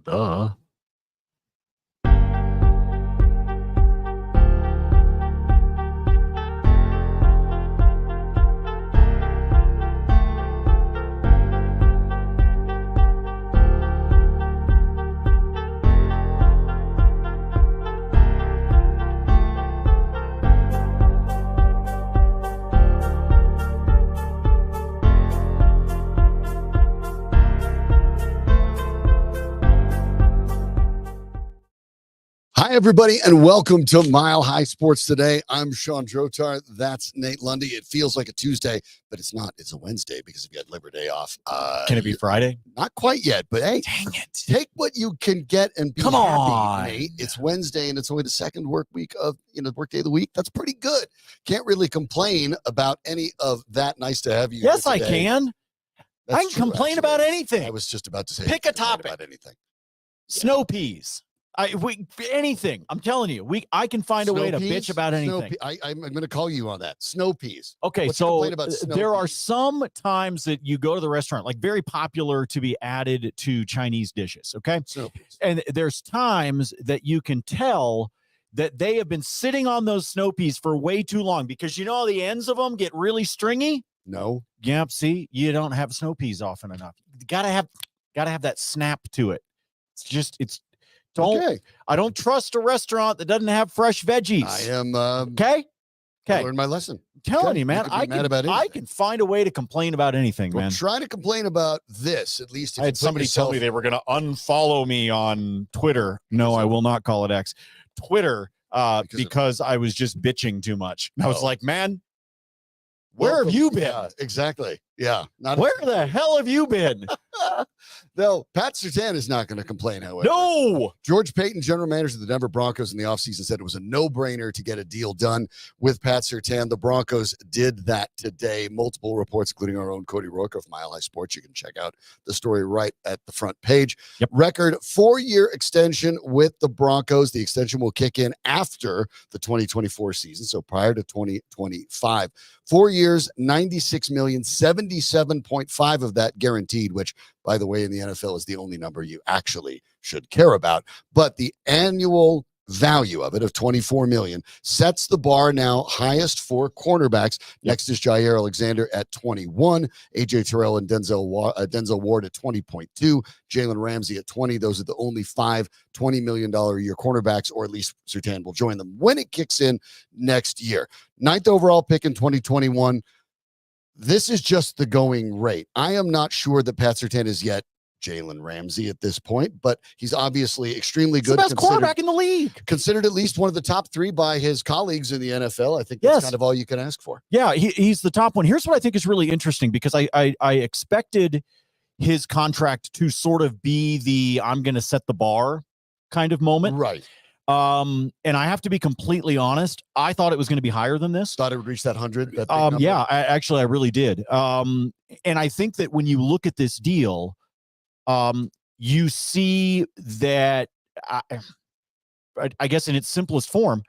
Duh. Hi, everybody, and welcome to Mile High Sports Today. I'm Sean Drotar. That's Nate Lundy. It feels like a Tuesday, but it's not. It's a Wednesday because we had Labor Day off. Can it be Friday? Not quite yet, but hey, dang it. Take what you can get and be Come happy, on. Nate. It's Wednesday, and it's only the second work week of, work day of the week. That's pretty good. Can't really complain about any of that. Nice to have you. Yes, I today. can. That's I can true, complain actually. about anything. I was just about to say, Pick a topic. about anything. Snow peas. Anything. I'm telling you, I can find a way to bitch about anything. I'm going to call you on that. Snow peas. Okay, What's your so complaint about snow there are peas? some times that you go to the restaurant, like very popular to be added to Chinese dishes, okay? Snow peas. And there's times that you can tell that they have been sitting on those snow peas for way too long because the ends of them get really stringy. No. Yep, see, you don't have snow peas often enough. You gotta have that snap to it. I don't trust a restaurant that doesn't have fresh veggies. I am okay. I learned my lesson. I'm telling you, man, I can find a way to complain about anything, man. Try to complain about this, at least. If I had somebody tell me they were going to unfollow me on Twitter. No, I will not call it X. Twitter, because I was just bitching too much. I was like, man, where have you been? Yeah, exactly. Yeah. Where the hell have you been? No, Pat Surtain is not going to complain, however. No. George Paton, general manager of the Denver Broncos in the offseason, said it was a no-brainer to get a deal done with Pat Surtain. The Broncos did that today. Multiple reports, including our own Cody Rourke of Mile High Sports. You can check out the story right at the front page. Yep. Record 4-year extension with the Broncos. The extension will kick in after the 2024 season, so prior to 2025. 4 years, $96 million, 77.5 of that guaranteed, which, by the way, in the NFL is the only number you actually should care about. But the annual value of it, of $24 million, sets the bar now highest for cornerbacks. Next is Jair Alexander at 21, AJ Terrell and Denzel Ward at 20.2, Jalen Ramsey at 20. Those are the only 5 $20 million a year cornerbacks, or at least Surtain will join them when it kicks in next year. 9th overall pick in 2021. This is just the going rate. I am not sure that Pat Surtain is yet Jalen Ramsey at this point, but he's obviously extremely good. He's the best quarterback in the league. Considered at least one of the top 3 by his colleagues in the NFL. I think that's kind of all you can ask for. Yeah, he's the top one. Here's what I think is really interesting, because I expected his contract to sort of be the I'm going to set the bar kind of moment. Right. And I have to be completely honest. I thought it was going to be higher than this. Thought it would reach that 100. Yeah, I really did. And I think that when you look at this deal, you see that, I guess in its simplest form,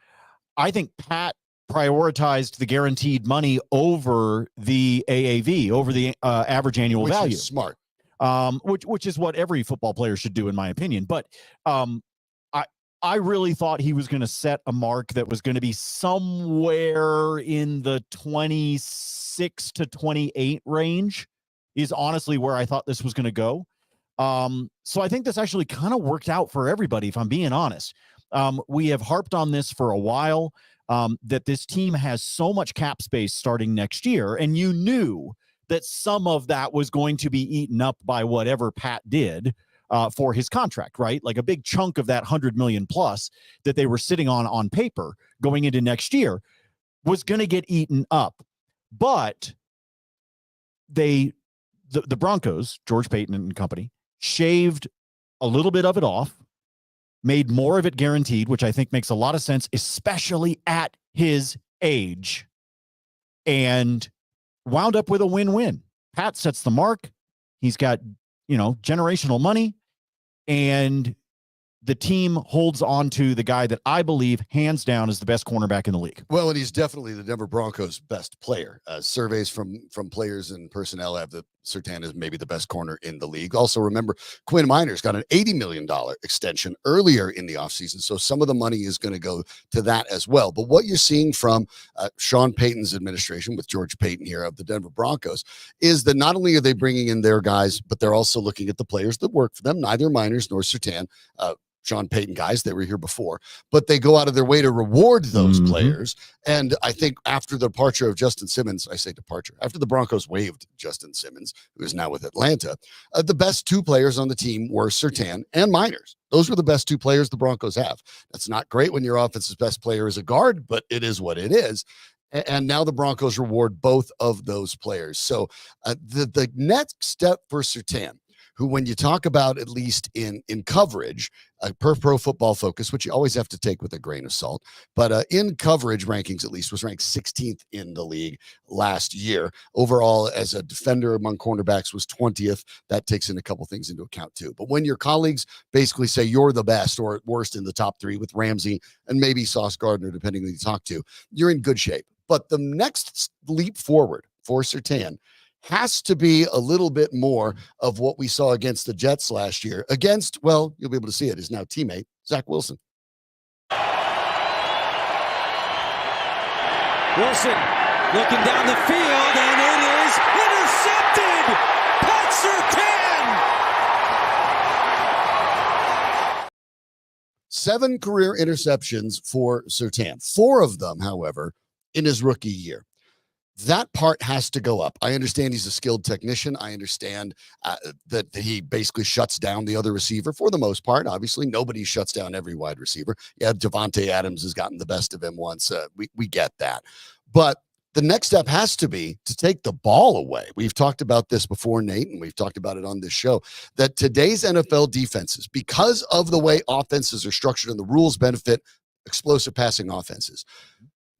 I think Pat prioritized the guaranteed money over the AAV, over the average annual value. Which is smart. Which is what every football player should do, in my opinion. But I really thought he was going to set a mark that was going to be somewhere in the 26 to 28 range, is honestly where I thought this was going to go. So I think this actually kind of worked out for everybody, if I'm being honest. We have harped on this for a while, that this team has so much cap space starting next year, and you knew that some of that was going to be eaten up by whatever Pat did for his contract, right? Like a big chunk of that 100 million plus that they were sitting on paper going into next year was going to get eaten up. But the Broncos, George Paton and company, shaved a little bit of it off, made more of it guaranteed, which I think makes a lot of sense, especially at his age, and wound up with a win-win. Pat sets the mark. He's got, generational money, and the team holds on to the guy that I believe, hands down, is the best cornerback in the league. Well, and he's definitely the Denver Broncos' best player. Surveys from players and personnel have the Surtain is maybe the best corner in the league. Also, remember, Quinn Miners got an $80 million extension earlier in the offseason, so some of the money is going to go to that as well. But what you're seeing from Sean Payton's administration, with George Payton here of the Denver Broncos, is that not only are they bringing in their guys, but they're also looking at the players that work for them. Neither Miners nor Surtain, Sean Payton guys, they were here before, but they go out of their way to reward those players. And I think after the departure of Justin Simmons, I say departure, after the Broncos waived Justin Simmons, who is now with Atlanta, the best two players on the team were Surtain and Miners. Those were the best two players the Broncos have. That's not great when your offense's best player is a guard, but it is what it is. And now the Broncos reward both of those players. So the next step for Surtain, who, when you talk about, at least in coverage, per Pro Football Focus, which you always have to take with a grain of salt, but in coverage rankings, at least, was ranked 16th in the league last year. Overall, as a defender among cornerbacks, was 20th. That takes in a couple things into account too. But when your colleagues basically say you're the best, or at worst in the top three with Ramsey and maybe Sauce Gardner, depending on who you talk to, you're in good shape. But the next leap forward for Surtain has to be a little bit more of what we saw against the Jets last year. Against, well, you'll be able to see it, his now teammate, Zach Wilson. Wilson looking down the field, and it is intercepted! Pat Surtain! 7 career interceptions for Surtain. 4 of them, however, in his rookie year. That part has to go up. I understand he's a skilled technician. I understand that he basically shuts down the other receiver for the most part. Obviously, nobody shuts down every wide receiver. Yeah, Devontae Adams has gotten the best of him once. We get that. But the next step has to be to take the ball away. We've talked about this before, Nate, and we've talked about it on this show, that today's NFL defenses, because of the way offenses are structured and the rules benefit explosive passing offenses,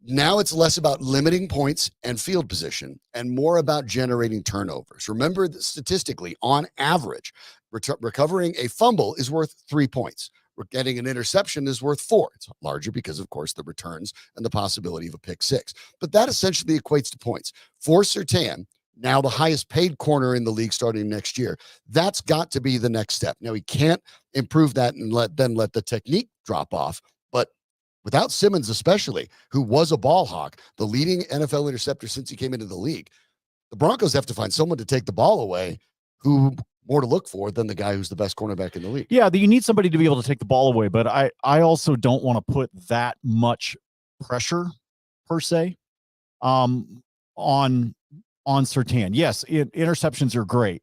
now it's less about limiting points and field position and more about generating turnovers. Remember that statistically, on average, recovering a fumble is worth 3 points. Getting an interception is worth 4. It's larger because, of course, the returns and the possibility of a pick 6. But that essentially equates to points. For Surtain, now the highest paid corner in the league starting next year, that's got to be the next step. Now, he can't improve that and let the technique drop off. But without Simmons, especially, who was a ball hawk, the leading NFL interceptor since he came into the league, the Broncos have to find someone to take the ball away who more to look for than the guy who's the best cornerback in the league. Yeah, you need somebody to be able to take the ball away, but I also don't want to put that much pressure, per se, on Surtain. Yes, interceptions are great.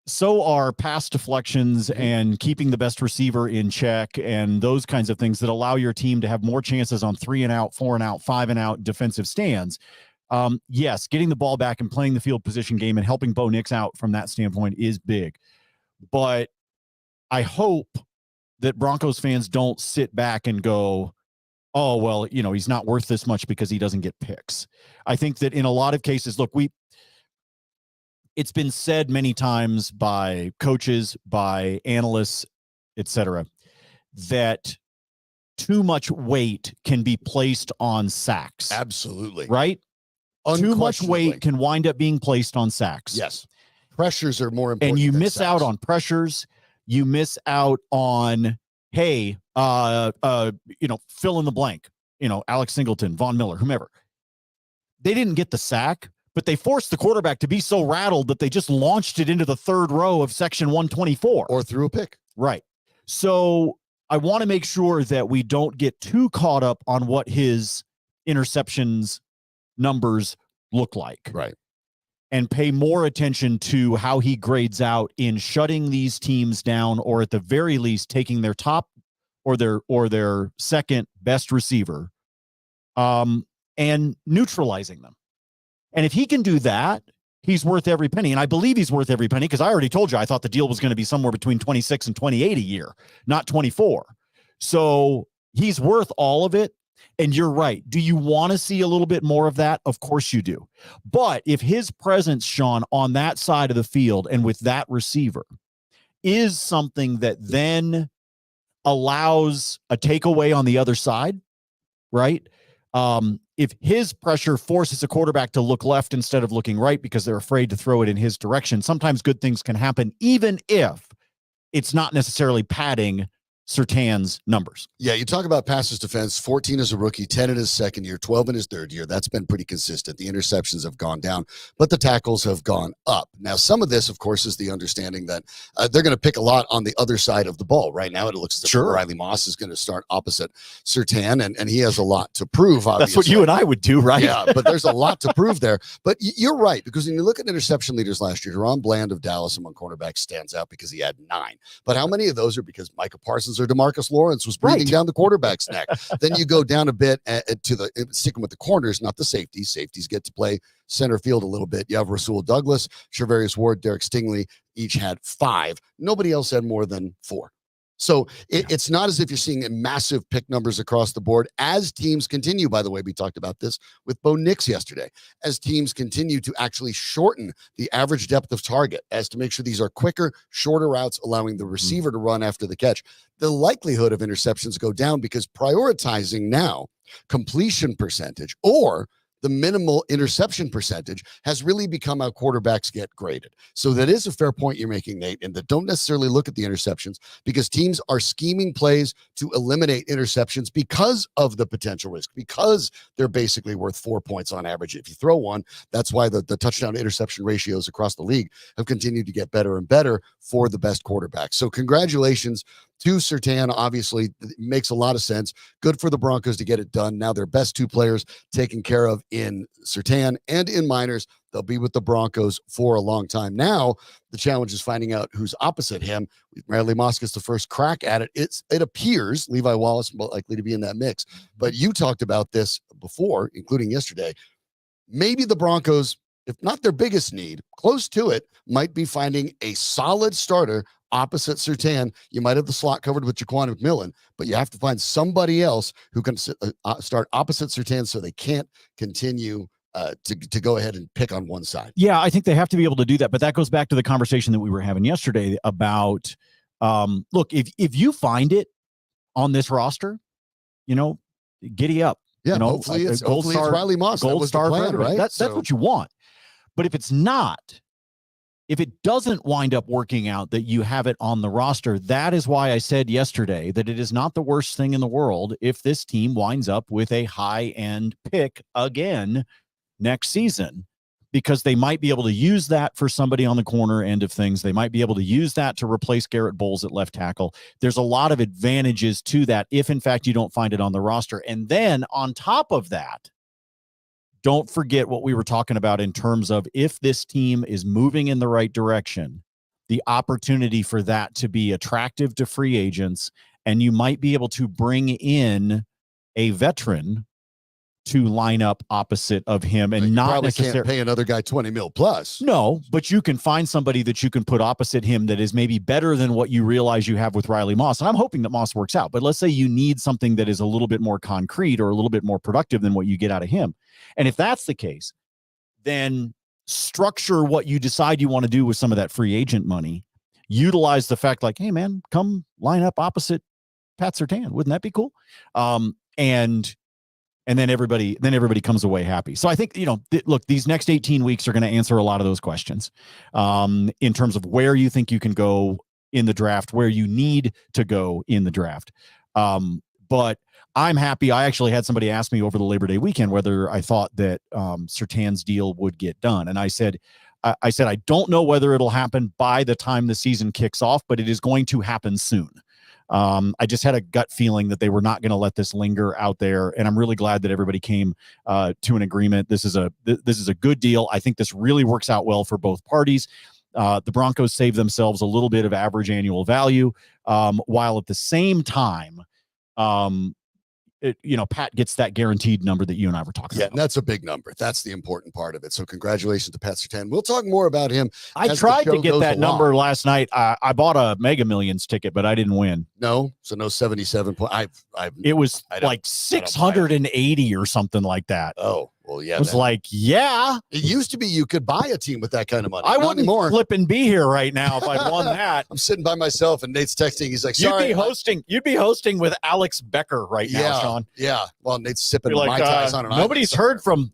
So are pass deflections and keeping the best receiver in check and those kinds of things that allow your team to have more chances on 3 and out, 4 and out, 5 and out defensive stands. Yes, getting the ball back and playing the field position game and helping Bo Nix out from that standpoint is big. But I hope that Broncos fans don't sit back and go, oh, well, he's not worth this much because he doesn't get picks. I think that in a lot of cases, look, it's been said many times by coaches, by analysts, etc., that too much weight can be placed on sacks. Absolutely. Right? Too much weight can wind up being placed on sacks. Yes. Pressures are more important. And you than miss sacks. out on pressures. You miss out on, hey, fill in the blank, Alex Singleton, Von Miller, whomever. They didn't get the sack, but they forced the quarterback to be so rattled that they just launched it into the third row of section 124. Or threw a pick. Right. So I want to make sure that we don't get too caught up on what his interceptions numbers look like. Right. And pay more attention to how he grades out in shutting these teams down, or at the very least taking their top or their second best receiver and neutralizing them. And if he can do that, he's worth every penny. And I believe he's worth every penny because I already told you I thought the deal was going to be somewhere between 26 and 28 a year, not 24. So he's worth all of it. And you're right. Do you want to see a little bit more of that? Of course you do. But if his presence, Sean, on that side of the field and with that receiver is something that then allows a takeaway on the other side, right? if his pressure forces a quarterback to look left instead of looking right because they're afraid to throw it in his direction, sometimes good things can happen, even if it's not necessarily padding Surtain's numbers. Yeah, you talk about passes defense, 14 as a rookie, 10 in his second year, 12 in his third year. That's been pretty consistent. The interceptions have gone down, but the tackles have gone up. Now, some of this, of course, is the understanding that they're going to pick a lot on the other side of the ball. Right now, it looks as if Riley Moss is going to start opposite Surtain, and he has a lot to prove, obviously. That's what you and I would do, right? Yeah, but there's a lot to prove there. But you're right, because when you look at interception leaders last year, Deron Bland of Dallas among cornerbacks stands out because he had 9. But how many of those are because Micah Parsons or DeMarcus Lawrence was breathing down the quarterback's neck? Then you go down a bit to the sticking with the corners, not the safeties. Safeties get to play center field a little bit. You have Rasul Douglas, Charvarius Ward, Derek Stingley, each had 5. Nobody else had more than 4. So it's not as if you're seeing massive pick numbers across the board as teams continue. By the way, we talked about this with Bo Nix yesterday. As teams continue to actually shorten the average depth of target, as to make sure these are quicker, shorter routes, allowing the receiver to run after the catch, the likelihood of interceptions go down because prioritizing now completion percentage or the minimal interception percentage has really become how quarterbacks get graded. So that is a fair point you're making, Nate, and that don't necessarily look at the interceptions because teams are scheming plays to eliminate interceptions because of the potential risk, because they're basically worth 4 points on average. If you throw one, that's why the touchdown to interception ratios across the league have continued to get better and better for the best quarterbacks. So congratulations to Surtain. Obviously, it makes a lot of sense. Good for the Broncos to get it done. Now their best 2 players taken care of in Surtain and in Miners. They'll be with the Broncos for a long time. Now the challenge is finding out who's opposite him. Riley Moss gets the first crack at it. It appears Levi Wallace likely to be in that mix. But you talked about this before, including yesterday. Maybe the Broncos, if not their biggest need, close to it, might be finding a solid starter opposite Surtain. You might have the slot covered with Jaquan McMillan, but you have to find somebody else who can start opposite Surtain so they can't continue to go ahead and pick on one side. Yeah, I think they have to be able to do that, but that goes back to the conversation that we were having yesterday about, look, if you find it on this roster, giddy up. Yeah, hopefully it's Riley Moss. That was the plan, right? That's what you want. But if it's not, if it doesn't wind up working out that you have it on the roster, that is why I said yesterday that it is not the worst thing in the world if this team winds up with a high-end pick again next season, because they might be able to use that for somebody on the corner end of things. They might be able to use that to replace Garrett Bowles at left tackle. There's a lot of advantages to that if, in fact, you don't find it on the roster. And then on top of that, don't forget what we were talking about in terms of if this team is moving in the right direction, the opportunity for that to be attractive to free agents, and you might be able to bring in a veteran to line up opposite of him and not necessarily can't pay another guy $20 million plus. No, but you can find somebody that you can put opposite him that is maybe better than what you realize you have with Riley Moss. And I'm hoping that Moss works out, but let's say you need something that is a little bit more concrete or a little bit more productive than what you get out of him. And if that's the case, then structure what you decide you want to do with some of that free agent money. Utilize the fact like, hey man, come line up opposite Pat Surtain. Wouldn't that be cool? And then everybody comes away happy. So I think, look, these next 18 weeks are going to answer a lot of those questions in terms of where you think you can go in the draft, where you need to go in the draft. But I'm happy. I actually had somebody ask me over the Labor Day weekend whether I thought that Surtain's deal would get done. And I said, I don't know whether it'll happen by the time the season kicks off, but it is going to happen soon. I just had a gut feeling that they were not going to let this linger out there, and I'm really glad that everybody came to an agreement. This is a good deal. I think this really works out well for both parties. The Broncos save themselves a little bit of average annual value, while at the same time, Pat gets that guaranteed number that you and I were talking about. Yeah, that's a big number. That's the important part of it. So congratulations to Pat Surtain. We'll talk more about him. I tried to get that number last night. I bought a Mega Millions ticket, but I didn't win. No, so no 77 point. It was like 680 or something like that. Oh, Well, yeah. was like, yeah. It used to be you could buy a team with that kind of money. I Not wouldn't anymore. flip and be here right now if I'd won that. I'm sitting by myself and Nate's texting. He's like, sorry. You'd be hosting with Alex Becker right now, Sean. Yeah. Well, Nate's sipping You're Mai Tais on an nobody's heard from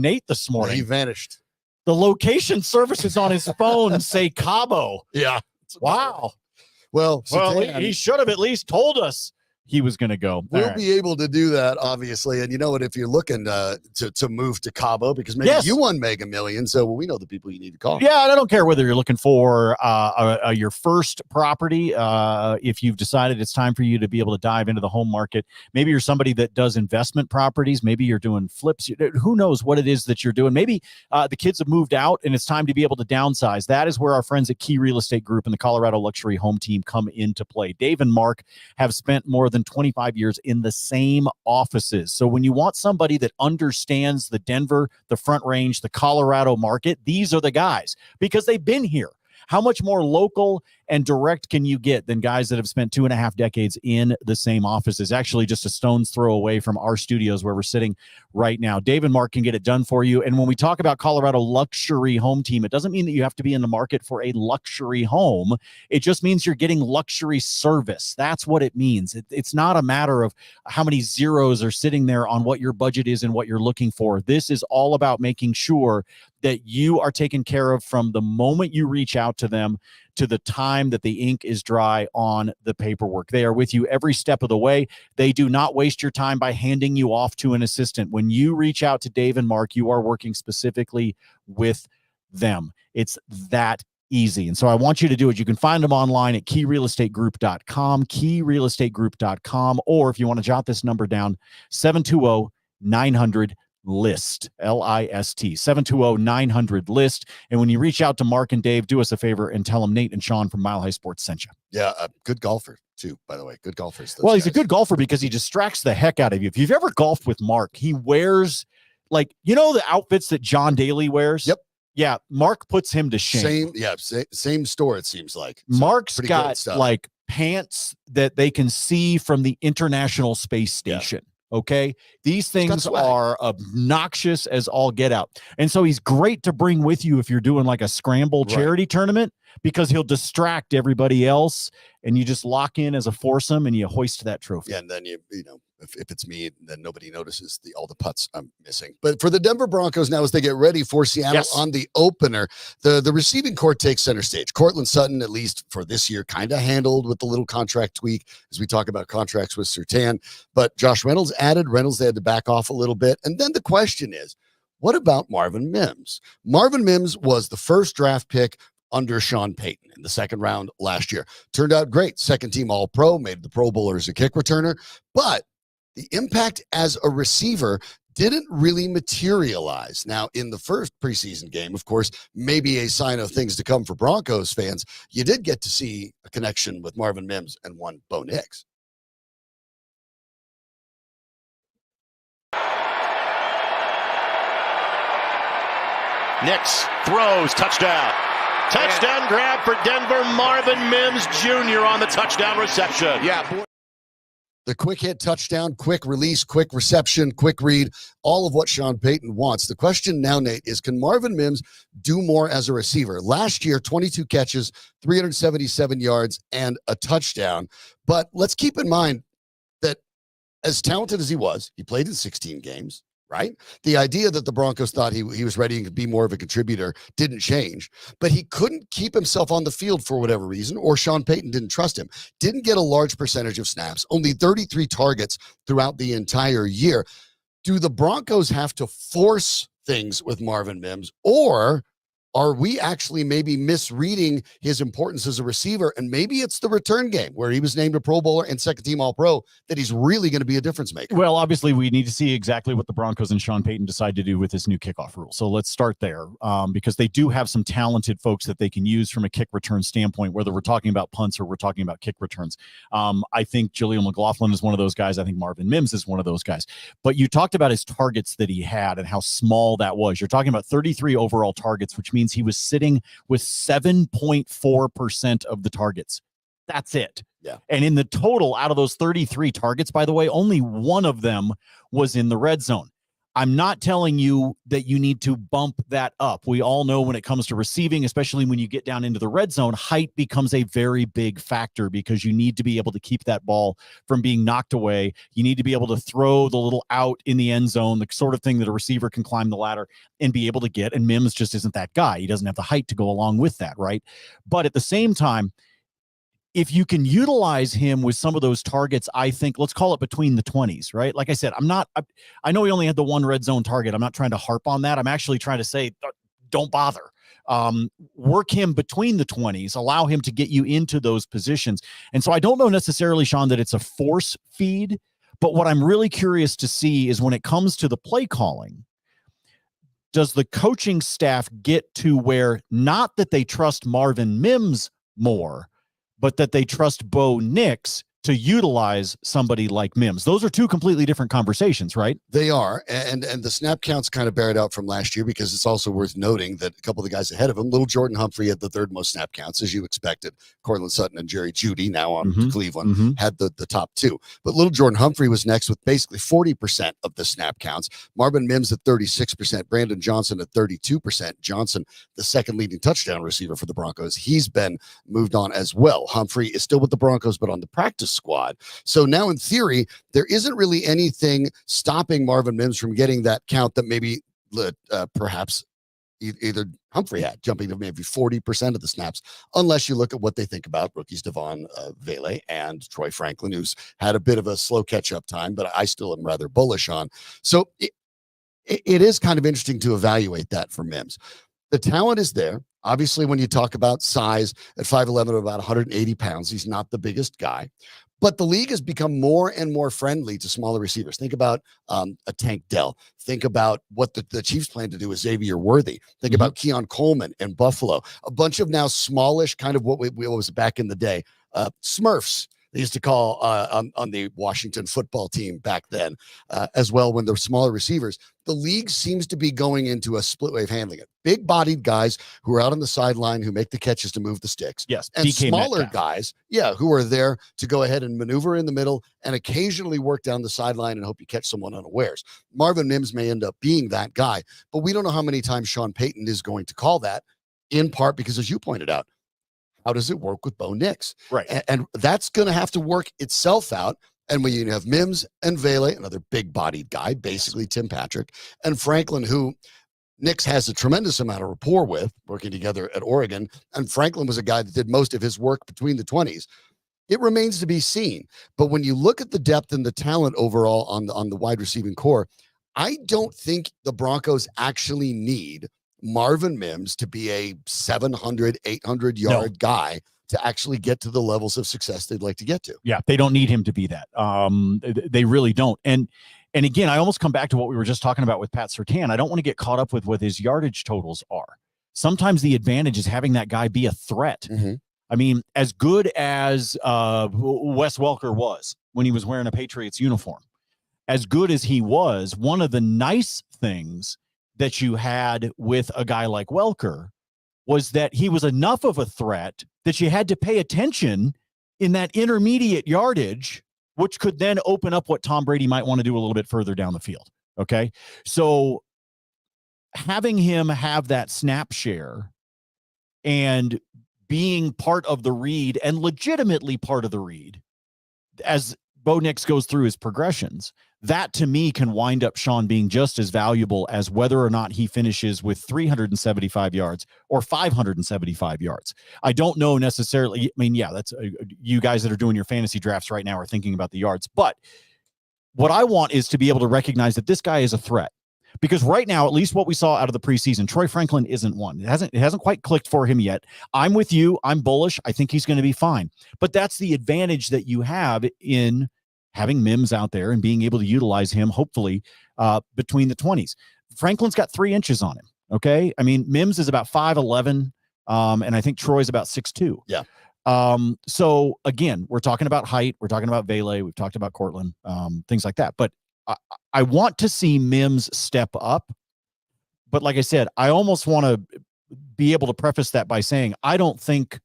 Nate this morning. He vanished. The location services on his phone say Cabo. Yeah. Wow. Well, He should have at least told us he was going to go. We'll be able to do that, obviously. And you know what? If you're looking to move to Cabo, because maybe you won Mega Millions, so we know the people you need to call. Yeah, and I don't care whether you're looking for your first property. If you've decided it's time for you to be able to dive into the home market, maybe you're somebody that does investment properties. Maybe you're doing flips. Who knows what it is that you're doing? Maybe the kids have moved out and it's time to be able to downsize. That is where our friends at Key Real Estate Group and the Colorado Luxury Home Team come into play. Dave and Mark have spent more than 25 years in the same offices. So when you want somebody that understands the Denver, the Front Range, the Colorado market, these are the guys because they've been here. How much more local and direct can you get than guys that have spent 2.5 decades in the same offices? Actually, just a stone's throw away from our studios where we're sitting right now. Dave and Mark can get it done for you. And when we talk about Colorado Luxury Home Team, it doesn't mean that you have to be in the market for a luxury home. It just means you're getting luxury service. That's what it means. It's not a matter of how many zeros are sitting there on what your budget is and what you're looking for. This is all about making sure that you are taken care of from the moment you reach out to them to the time that the ink is dry on the paperwork. They are with you every step of the way. They do not waste your time by handing you off to an assistant. When you reach out to Dave and Mark, you are working specifically with them. It's that easy. And so I want you to do it. You can find them online at keyrealestategroup.com, keyrealestategroup.com, or if you want to jot this number down, 720-900 list, LIST, 720-900-LIST. And when you reach out to Mark and Dave, do us a favor and tell them Nate and Sean from Mile High Sports sent you. Yeah, good golfer too, by the way. Good golfers. Well, he's a good golfer because he distracts the heck out of you. If you've ever golfed with Mark, he wears the outfits that John Daly wears. Yep. Yeah, Mark puts him to shame. Same store, it seems like. So Mark's got pants that they can see from the International Space Station. Yeah. Okay. These things are obnoxious as all get out. And so he's great to bring with you if you're doing like a scramble charity tournament because he'll distract everybody else and you just lock in as a foursome and you hoist that trophy. Yeah. And then you know, if it's me, then nobody notices all the putts I'm missing. But for the Denver Broncos now, as they get ready for Seattle on the opener, the receiving court takes center stage. Cortland Sutton, at least for this year, kind of handled with the little contract tweak as we talk about contracts with Surtain. But Josh Reynolds added. Reynolds, they had to back off a little bit. And then the question is, what about Marvin Mims? Marvin Mims was the first draft pick under Sean Payton in the second round last year. Turned out great. Second team All-Pro, made the Pro Bowler as a kick returner. But the impact as a receiver didn't really materialize. Now, in the first preseason game, of course, maybe a sign of things to come for Broncos fans, you did get to see a connection with Marvin Mims and one Bo Nix. Nix throws, touchdown. Touchdown grab for Denver, Marvin Mims Jr. on the touchdown reception. Yeah. The quick hit touchdown, quick release, quick reception, quick read, all of what Sean Payton wants. The question now, Nate, is can Marvin Mims do more as a receiver? Last year, 22 catches, 377 yards, and a touchdown. But let's keep in mind that as talented as he was, he played in 16 games, right? The idea that the Broncos thought he was ready to be more of a contributor didn't change, but he couldn't keep himself on the field for whatever reason, or Sean Payton didn't trust him. Didn't get a large percentage of snaps, only 33 targets throughout the entire year. Do the Broncos have to force things with Marvin Mims, or are we actually maybe misreading his importance as a receiver? And maybe it's the return game where he was named a Pro Bowler and second team All-Pro that he's really going to be a difference maker. Well, obviously we need to see exactly what the Broncos and Sean Payton decide to do with this new kickoff rule. So let's start there because they do have some talented folks that they can use from a kick return standpoint, whether we're talking about punts or we're talking about kick returns. I think Jaleel McLaughlin is one of those guys. I think Marvin Mims is one of those guys. But you talked about his targets that he had and how small that was. You're talking about 33 overall targets, which means he was sitting with 7.4% of the targets. That's it. Yeah. And in the total, out of those 33 targets, by the way, only one of them was in the red zone. I'm not telling you that you need to bump that up. We all know when it comes to receiving, especially when you get down into the red zone, height becomes a very big factor because you need to be able to keep that ball from being knocked away. You need to be able to throw the little out in the end zone, the sort of thing that a receiver can climb the ladder and be able to get. And Mims just isn't that guy. He doesn't have the height to go along with that, right? But at the same time, if you can utilize him with some of those targets, I think, let's call it between the 20s, right? Like I said, I know he only had the one red zone target. I'm not trying to harp on that. I'm actually trying to say, don't bother. Work him between the 20s, allow him to get you into those positions. And so I don't know necessarily, Sean, that it's a force feed, but what I'm really curious to see is when it comes to the play calling, does the coaching staff get to where not that they trust Marvin Mims more, but that they trust Bo Nix to utilize somebody like Mims? Those are two completely different conversations, right? They are. And the snap counts kind of bear it out from last year, because it's also worth noting that a couple of the guys ahead of him, little Jordan Humphrey had the third most snap counts, as you expected. Cortland Sutton and Jerry Jeudy, now on to Cleveland, had the top two. But little Jordan Humphrey was next with basically 40% of the snap counts. Marvin Mims at 36%, Brandon Johnson at 32%. Johnson, the second leading touchdown receiver for the Broncos, he's been moved on as well. Humphrey is still with the Broncos, but on the practice squad. So now in theory, there isn't really anything stopping Marvin Mims from getting that count that maybe perhaps either Humphrey had, jumping to maybe 40% of the snaps, unless you look at what they think about rookies Devon Vele and Troy Franklin, who's had a bit of a slow catch-up time, but I still am rather bullish on. So it is kind of interesting to evaluate that for Mims. The talent is there. Obviously, when you talk about size at 5'11", or about 180 pounds, he's not the biggest guy. But the league has become more and more friendly to smaller receivers. Think about a Tank Dell. Think about what the Chiefs plan to do with Xavier Worthy. Think about Keon Coleman and Buffalo. A bunch of now smallish, kind of what was back in the day, Smurfs. They used to call on the Washington football team back then as well, when they're smaller receivers. The league seems to be going into a split way of handling it. Big-bodied guys who are out on the sideline who make the catches to move the sticks. Yes. And DK smaller Metcalf. guys, who are there to go ahead and maneuver in the middle and occasionally work down the sideline and hope you catch someone unawares. Marvin Mims may end up being that guy, but we don't know how many times Sean Payton is going to call that, in part because, as you pointed out, how does it work with Bo Nix? Right. And that's going to have to work itself out. And when you have Mims and Vele, another big-bodied guy, basically Tim Patrick, and Franklin, who Nix has a tremendous amount of rapport with, working together at Oregon, and Franklin was a guy that did most of his work between the 20s. It remains to be seen. But when you look at the depth and the talent overall on the wide receiving core, I don't think the Broncos actually need Marvin Mims to be a 700, 800-yard guy to actually get to the levels of success they'd like to get to. Yeah, they don't need him to be that. They really don't. And again, I almost come back to what we were just talking about with Pat Surtain. I don't want to get caught up with what his yardage totals are. Sometimes the advantage is having that guy be a threat. I mean, as good as Wes Welker was when he was wearing a Patriots uniform, as good as he was, one of the nice things that you had with a guy like Welker was that he was enough of a threat that you had to pay attention in that intermediate yardage, which could then open up what Tom Brady might want to do a little bit further down the field. Okay. So having him have that snap share and being part of the read, and legitimately part of the read, as Bo Nix goes through his progressions, that to me can wind up Sean being just as valuable as whether or not he finishes with 375 yards or 575 yards. I don't know necessarily. I mean, yeah, that's you guys that are doing your fantasy drafts right now are thinking about the yards, but what I want is to be able to recognize that this guy is a threat. Because right now, at least what we saw out of the preseason, Troy Franklin isn't one. It hasn't quite clicked for him yet. I'm with you. I'm bullish. I think he's going to be fine. But that's the advantage that you have in having Mims out there and being able to utilize him, hopefully, between the 20s. Franklin's got 3 inches on him, okay? I mean, Mims is about 5'11", and I think Troy's about 6'2". Yeah. So, again, we're talking about height. We're talking about Vele. We've talked about Cortland, things like that. But I want to see Mims step up. But like I said, I almost want to be able to preface that by saying I don't think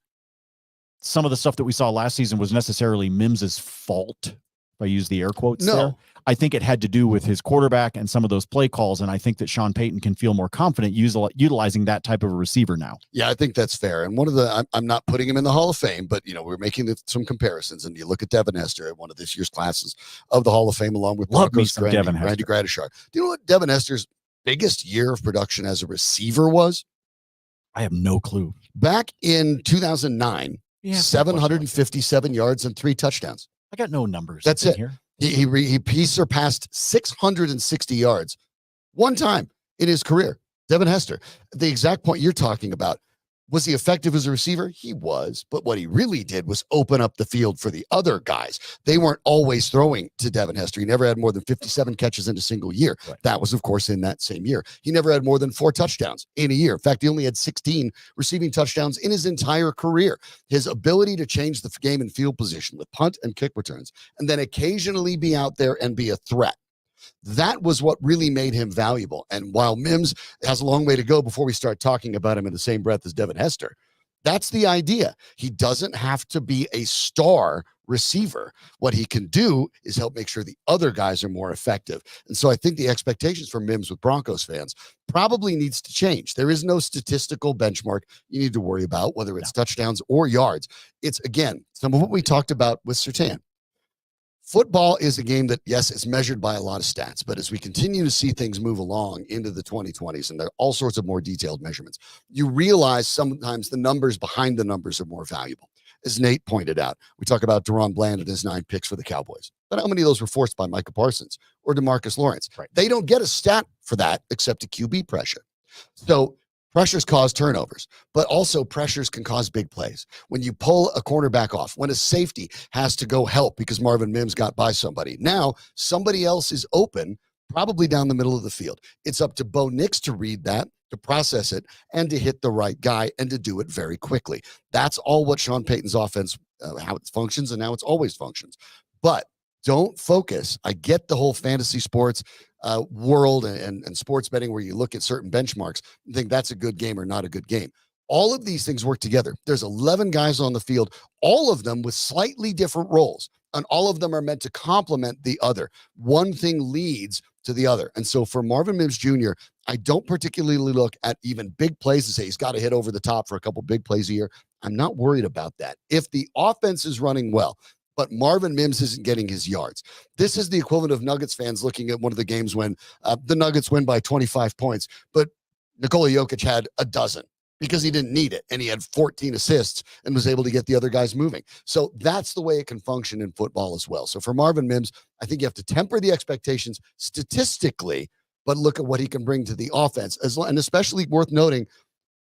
some of the stuff that we saw last season was necessarily Mims's fault. If I use the air quotes there. I think it had to do with his quarterback and some of those play calls. And I think that Sean Payton can feel more confident utilizing that type of a receiver now. Yeah, I think that's fair. And one of the, I'm not putting him in the Hall of Fame, but, we're making some comparisons. And you look at Devin Hester at one of this year's classes of the Hall of Fame, along with Broncos Randy Gradishar. Do you know what Devin Hester's biggest year of production as a receiver was? I have no clue. Back in 2009, 757 yards and 3 touchdowns. I got no numbers. That's it. Here. He surpassed 660 yards one time in his career. Devin Hester, the exact point you're talking about. Was he effective as a receiver? He was, but what he really did was open up the field for the other guys. They weren't always throwing to Devin Hester. He never had more than 57 catches in a single year. Right. That was, of course, in that same year. He never had more than 4 touchdowns in a year. In fact, he only had 16 receiving touchdowns in his entire career. His ability to change the game and field position with punt and kick returns, and then occasionally be out there and be a threat. That was what really made him valuable. And while Mims has a long way to go before we start talking about him in the same breath as Devin Hester, that's the idea. He doesn't have to be a star receiver. What he can do is help make sure the other guys are more effective. And so I think the expectations for Mims with Broncos fans probably needs to change. There is no statistical benchmark you need to worry about, whether it's touchdowns or yards. It's, again, some of what we talked about with Surtain. Football is a game that, yes, is measured by a lot of stats, but as we continue to see things move along into the 2020s, and there are all sorts of more detailed measurements, you realize sometimes the numbers behind the numbers are more valuable. As Nate pointed out, we talk about Deron Bland and his 9 picks for the Cowboys, but how many of those were forced by Micah Parsons or DeMarcus Lawrence? Right. They don't get a stat for that except a QB pressure. So pressures cause turnovers, but also pressures can cause big plays. When you pull a cornerback off, when a safety has to go help because Marvin Mims got by somebody, now somebody else is open, probably down the middle of the field. It's up to Bo Nix to read that, to process it, and to hit the right guy and to do it very quickly. That's all what Sean Payton's offense, how it functions, and now it's always functions. But don't focus. I get the whole fantasy sports world and sports betting where you look at certain benchmarks and think that's a good game or not a good game. All of these things work together. There's 11 guys on the field, all of them with slightly different roles, and all of them are meant to complement the other. One thing leads to the other. And so for Marvin Mims Jr., I don't particularly look at even big plays and say he's got to hit over the top for a couple big plays a year. I'm not worried about that. If the offense is running well, but Marvin Mims isn't getting his yards. This is the equivalent of Nuggets fans looking at one of the games when the Nuggets win by 25 points, but Nikola Jokic had a dozen because he didn't need it, and he had 14 assists and was able to get the other guys moving. So that's the way it can function in football as well. So for Marvin Mims, I think you have to temper the expectations statistically, but look at what he can bring to the offense. And especially worth noting,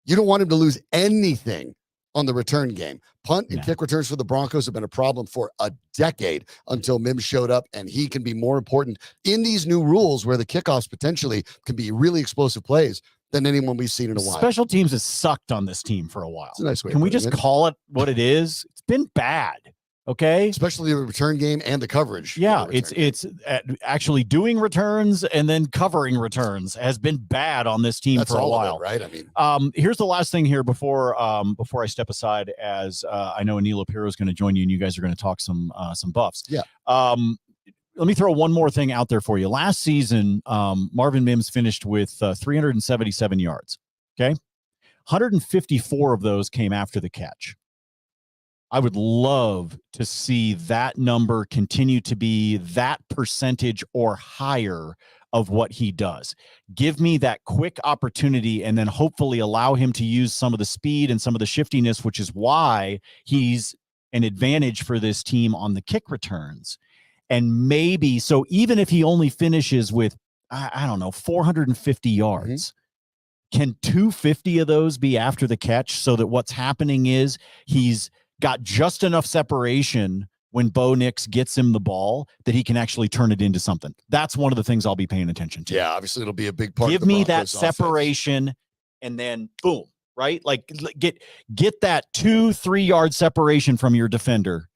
you don't want him to lose anything on the return game. Punt and kick returns for the Broncos have been a problem for a decade until Mims showed up, and he can be more important in these new rules where the kickoffs potentially can be really explosive plays than anyone we've seen in a while. Special teams has sucked on this team for a while. It's a nice way. Can we just call it what it is? It's been bad. Okay. Especially the return game and the coverage. Yeah. It's actually doing returns and then covering returns has been bad on this team for a while. Right. I mean, here's the last thing here before I step aside, as I know Anilo Pirro is going to join you and you guys are going to talk some buffs. Yeah. Let me throw one more thing out there for you. Last season, Marvin Mims finished with 377 yards. Okay. 154 of those came after the catch. I would love to see that number continue to be that percentage or higher of what he does. Give me that quick opportunity and then hopefully allow him to use some of the speed and some of the shiftiness, which is why he's an advantage for this team on the kick returns. And maybe, so even if he only finishes with, I don't know, 450 yards, can 250 of those be after the catch so that what's happening is he's got just enough separation when Bo Nix gets him the ball that he can actually turn it into something. That's one of the things I'll be paying attention to. Yeah, obviously it'll be a big part. Give me that separation and then boom, right? Like get that 2-3 yard separation from your defender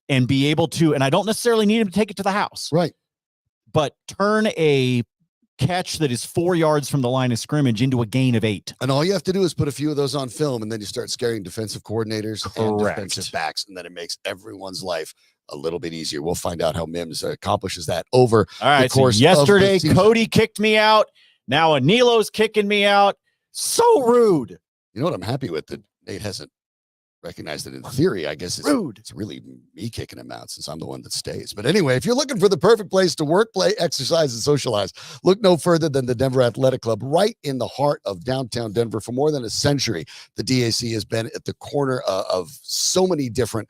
and be able to, and I don't necessarily need him to take it to the house. Right. But turn a catch that is 4 yards from the line of scrimmage into a gain of 8. And all you have to do is put a few of those on film, and then you start scaring defensive coordinators and defensive backs, and then it makes everyone's life a little bit easier. We'll find out how Mims accomplishes that over All right. the course So yesterday, of the season. Cody kicked me out. Now Anilo's kicking me out. So rude. You know what I'm happy with? That Nate hasn't recognized it in theory. I guess it's Rude. It's really me kicking him out since I'm the one that stays. But anyway, if you're looking for the perfect place to work, play, exercise, and socialize, look no further than the Denver Athletic Club, right in the heart of downtown Denver. For more than a century, the DAC has been at the corner of so many different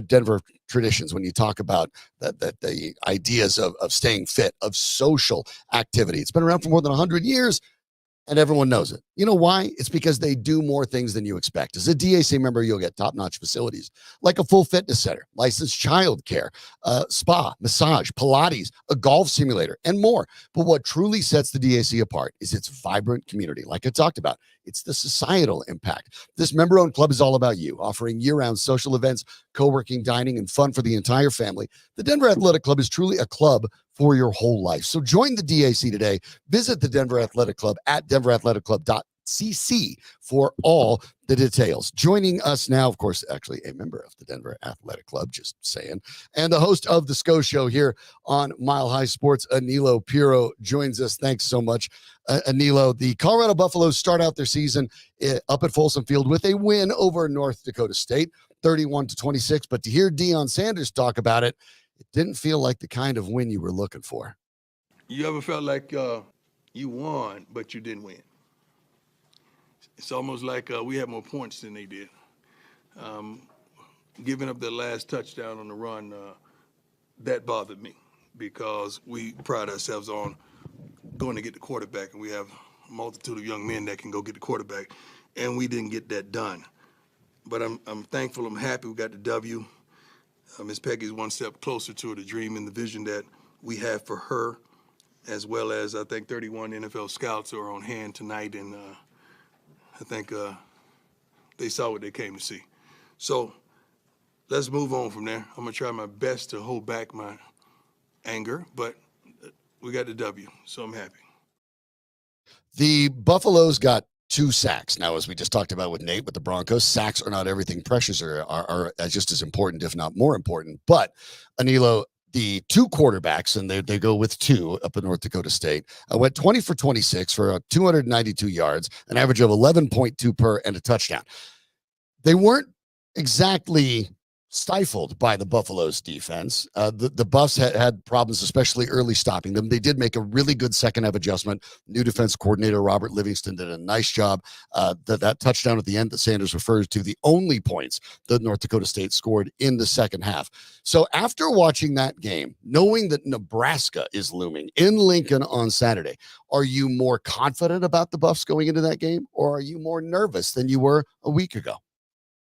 Denver traditions when you talk about the ideas of staying fit, of social activity. It's been around for more than 100 years. And everyone knows it. You know why? It's because they do more things than you expect. As a DAC member, you'll get top-notch facilities like a full fitness center, licensed child care, spa, massage, Pilates, a golf simulator, and more. But what truly sets the DAC apart is its vibrant community. Like I talked about, it's the societal impact. This member-owned club is all about you, offering year-round social events, co-working, dining, and fun for the entire family. The Denver Athletic Club is truly a club for your whole life. So join the DAC today. Visit the Denver Athletic Club at denverathleticClub.cc for all the details. Joining us now, of course, actually a member of the Denver Athletic Club, just saying, and the host of the SCO Show here on Mile High Sports, Anilo Piro, joins us. Thanks so much, Anilo. The Colorado Buffaloes start out their season up at Folsom Field with a win over North Dakota State, 31-26. But to hear Deion Sanders talk about it, it didn't feel like the kind of win you were looking for. You ever felt like you won, but you didn't win? It's almost like we had more points than they did. Giving up the last touchdown on the run, that bothered me because we pride ourselves on going to get the quarterback, and we have a multitude of young men that can go get the quarterback, and we didn't get that done. But I'm thankful, I'm happy we got the W. Miss Peggy's one step closer to the dream and the vision that we have for her, as well as I think 31 NFL scouts are on hand tonight, and I think they saw what they came to see. So let's move on from there. I'm going to try my best to hold back my anger, but we got the W, so I'm happy. The Buffaloes got 2 sacks. Now, as we just talked about with Nate, with the Broncos, sacks are not everything. Pressures are just as important, if not more important. But, Anilo, the 2 quarterbacks, and they go with 2 up in North Dakota State, went 20 for 26 for 292 yards, an average of 11.2 per and a touchdown. They weren't exactly stifled by the Buffaloes defense. The Buffs had problems, especially early stopping them. They did make a really good second half adjustment. New defense coordinator Robert Livingston did a nice job. That touchdown at the end that Sanders refers to, the only points that North Dakota State scored in the second half. So after watching that game, knowing that Nebraska is looming in Lincoln on Saturday, are you more confident about the Buffs going into that game, or are you more nervous than you were a week ago?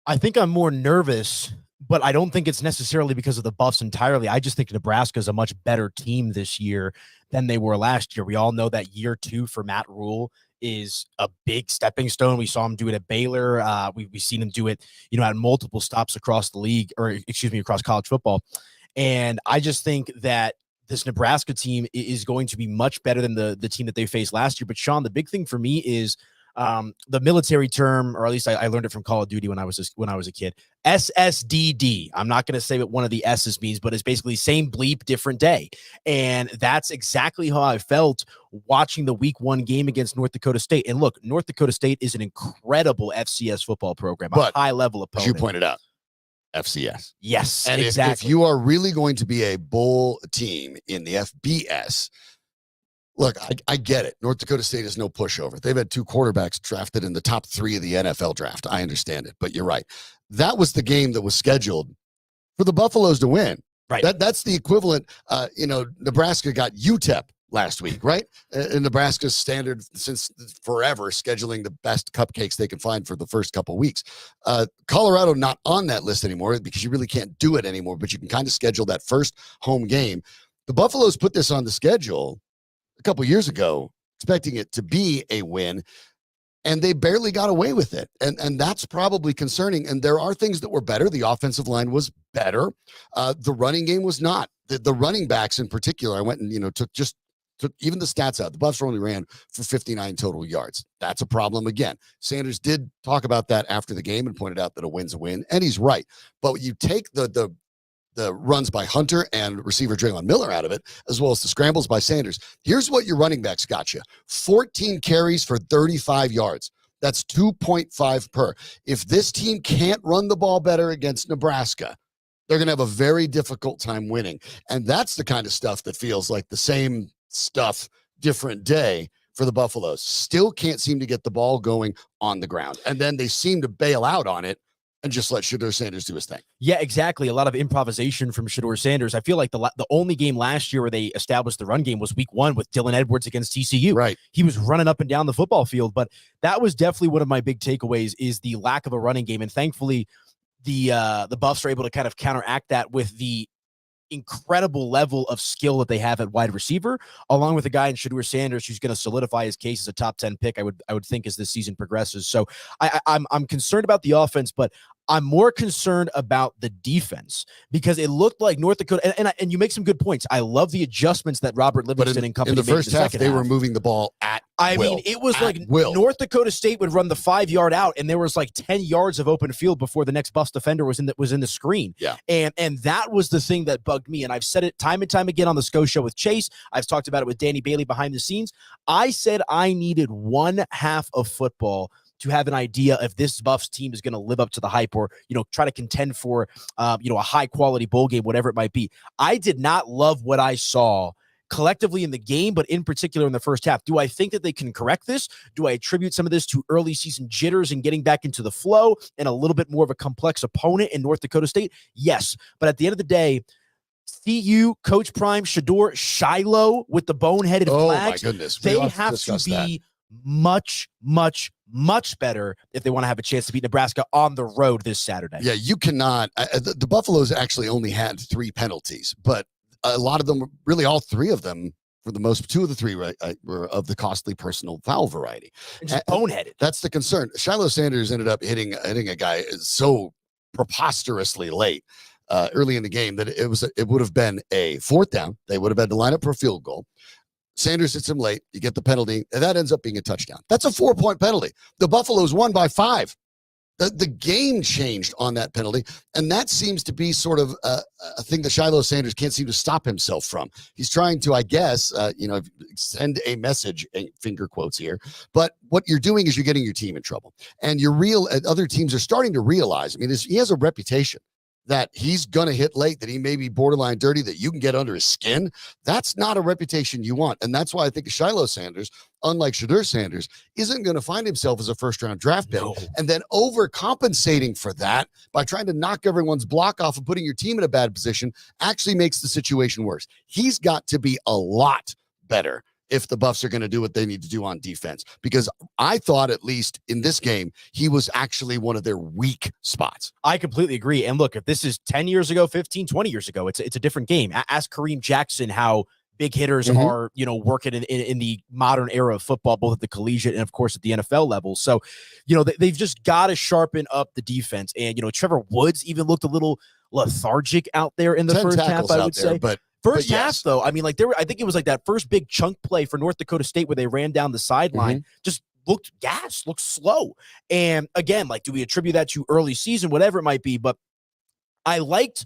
I think I'm more nervous, but I don't think it's necessarily because of the Buffs entirely. I just think Nebraska is a much better team this year than they were last year. We all know that year 2 for Matt Rule is a big stepping stone. We saw him do it at Baylor. We've seen him do it, at multiple stops across the league, across college football. And I just think that this Nebraska team is going to be much better than the team that they faced last year. But Sean, the big thing for me is the military term, or at least I learned it from Call of Duty when I was a kid. SSDD. I'm not going to say what one of the S's means, but it's basically same bleep, different day. And that's exactly how I felt watching the week 1 game against North Dakota State. And look, North Dakota State is an incredible FCS football program, a high level opponent. As you pointed out, FCS. Yes, and exactly. If you are really going to be a bowl team in the FBS, look, I get it. North Dakota State is no pushover. They've had 2 quarterbacks drafted in the top 3 of the NFL draft. I understand it, but you're right. That was the game that was scheduled for the Buffaloes to win. Right. That's the equivalent. Nebraska got UTEP last week, right? And Nebraska's standard since forever, scheduling the best cupcakes they can find for the first couple weeks. Colorado not on that list anymore because you really can't do it anymore, but you can kind of schedule that first home game. The Buffaloes put this on the schedule a couple years ago, expecting it to be a win, and they barely got away with it. And that's probably concerning. And there are things that were better. The offensive line was better. The running game was not. The running backs in particular, I went and, took even the stats out. The Buffs only ran for 59 total yards. That's a problem again. Sanders did talk about that after the game and pointed out that a win's a win, and he's right. But you take the the runs by Hunter and receiver Draylon Miller out of it, as well as the scrambles by Sanders. Here's what your running backs got you. 14 carries for 35 yards. That's 2.5 per. If this team can't run the ball better against Nebraska, they're going to have a very difficult time winning. And that's the kind of stuff that feels like the same stuff, different day for the Buffaloes. Still can't seem to get the ball going on the ground. And then they seem to bail out on it and just let Shedeur Sanders do his thing. Yeah, exactly. A lot of improvisation from Shedeur Sanders. I feel like the only game last year where they established the run game was week 1 with Dylan Edwards against TCU. Right. He was running up and down the football field, but that was definitely one of my big takeaways is the lack of a running game. And thankfully, the Buffs are able to kind of counteract that with the incredible level of skill that they have at wide receiver, along with a guy in Shedeur Sanders who's going to solidify his case as a top 10 pick. I would think as this season progresses. So I'm concerned about the offense, but I'm more concerned about the defense because it looked like North Dakota, and you make some good points. I love the adjustments that Robert Livingston and company in the made first half, they were moving the ball at will. It was like will. North Dakota State would run the 5-yard out, and there was like 10 yards of open field before the next Buffs defender was in the screen. Yeah, and that was the thing that bugged me. And I've said it time and time again on the SCO show with Chase. I've talked about it with Danny Bailey behind the scenes. I said I needed one half of football to have an idea if this Buffs team is going to live up to the hype or, try to contend for, a high quality bowl game, whatever it might be. I did not love what I saw collectively in the game, but in particular in the first half. Do I think that they can correct this? Do I attribute some of this to early season jitters and getting back into the flow and a little bit more of a complex opponent in North Dakota State? Yes. But at the end of the day, CU, Coach Prime, Shedeur, Shiloh with the boneheaded flags. Oh my goodness. They have to be much, much, much better if they want to have a chance to beat Nebraska on the road this Saturday. Yeah, you cannot. The Buffaloes actually only had 3 penalties, but a lot of them, really all 3 of them, for the most, 2 of the 3 were of the costly personal foul variety. And just boneheaded. That's the concern. Shiloh Sanders ended up hitting a guy so preposterously late early in the game that it would have been a 4th down. They would have had to line up for a field goal. Sanders hits him late. You get the penalty, and that ends up being a touchdown. That's a 4-point penalty. The Buffaloes won by 5. The game changed on that penalty, and that seems to be sort of a thing that Shiloh Sanders can't seem to stop himself from. He's trying to, I guess, send a message, finger quotes here, but what you're doing is you're getting your team in trouble, and other teams are starting to realize, he has a reputation that he's going to hit late, that he may be borderline dirty, that you can get under his skin. That's not a reputation you want. And that's why I think Shiloh Sanders, unlike Shedeur Sanders, isn't going to find himself as a first-round draft pick. No. And then overcompensating for that by trying to knock everyone's block off and putting your team in a bad position actually makes the situation worse. He's got to be a lot better if the Buffs are going to do what they need to do on defense, because I thought, at least in this game, he was actually one of their weak spots. I completely agree. And look, if this is 10 years ago, 15, 20 years ago, it's a different game. Ask Kareem Jackson how big hitters are, working in the modern era of football, both at the collegiate and of course at the NFL level. So, they've just got to sharpen up the defense. And, Trevor Woods even looked a little lethargic out there in the first half, I would say. But First half, though, I think it was like that first big chunk play for North Dakota State where they ran down the sideline, just looked gassed, looked slow. And again, do we attribute that to early season, whatever it might be? But I liked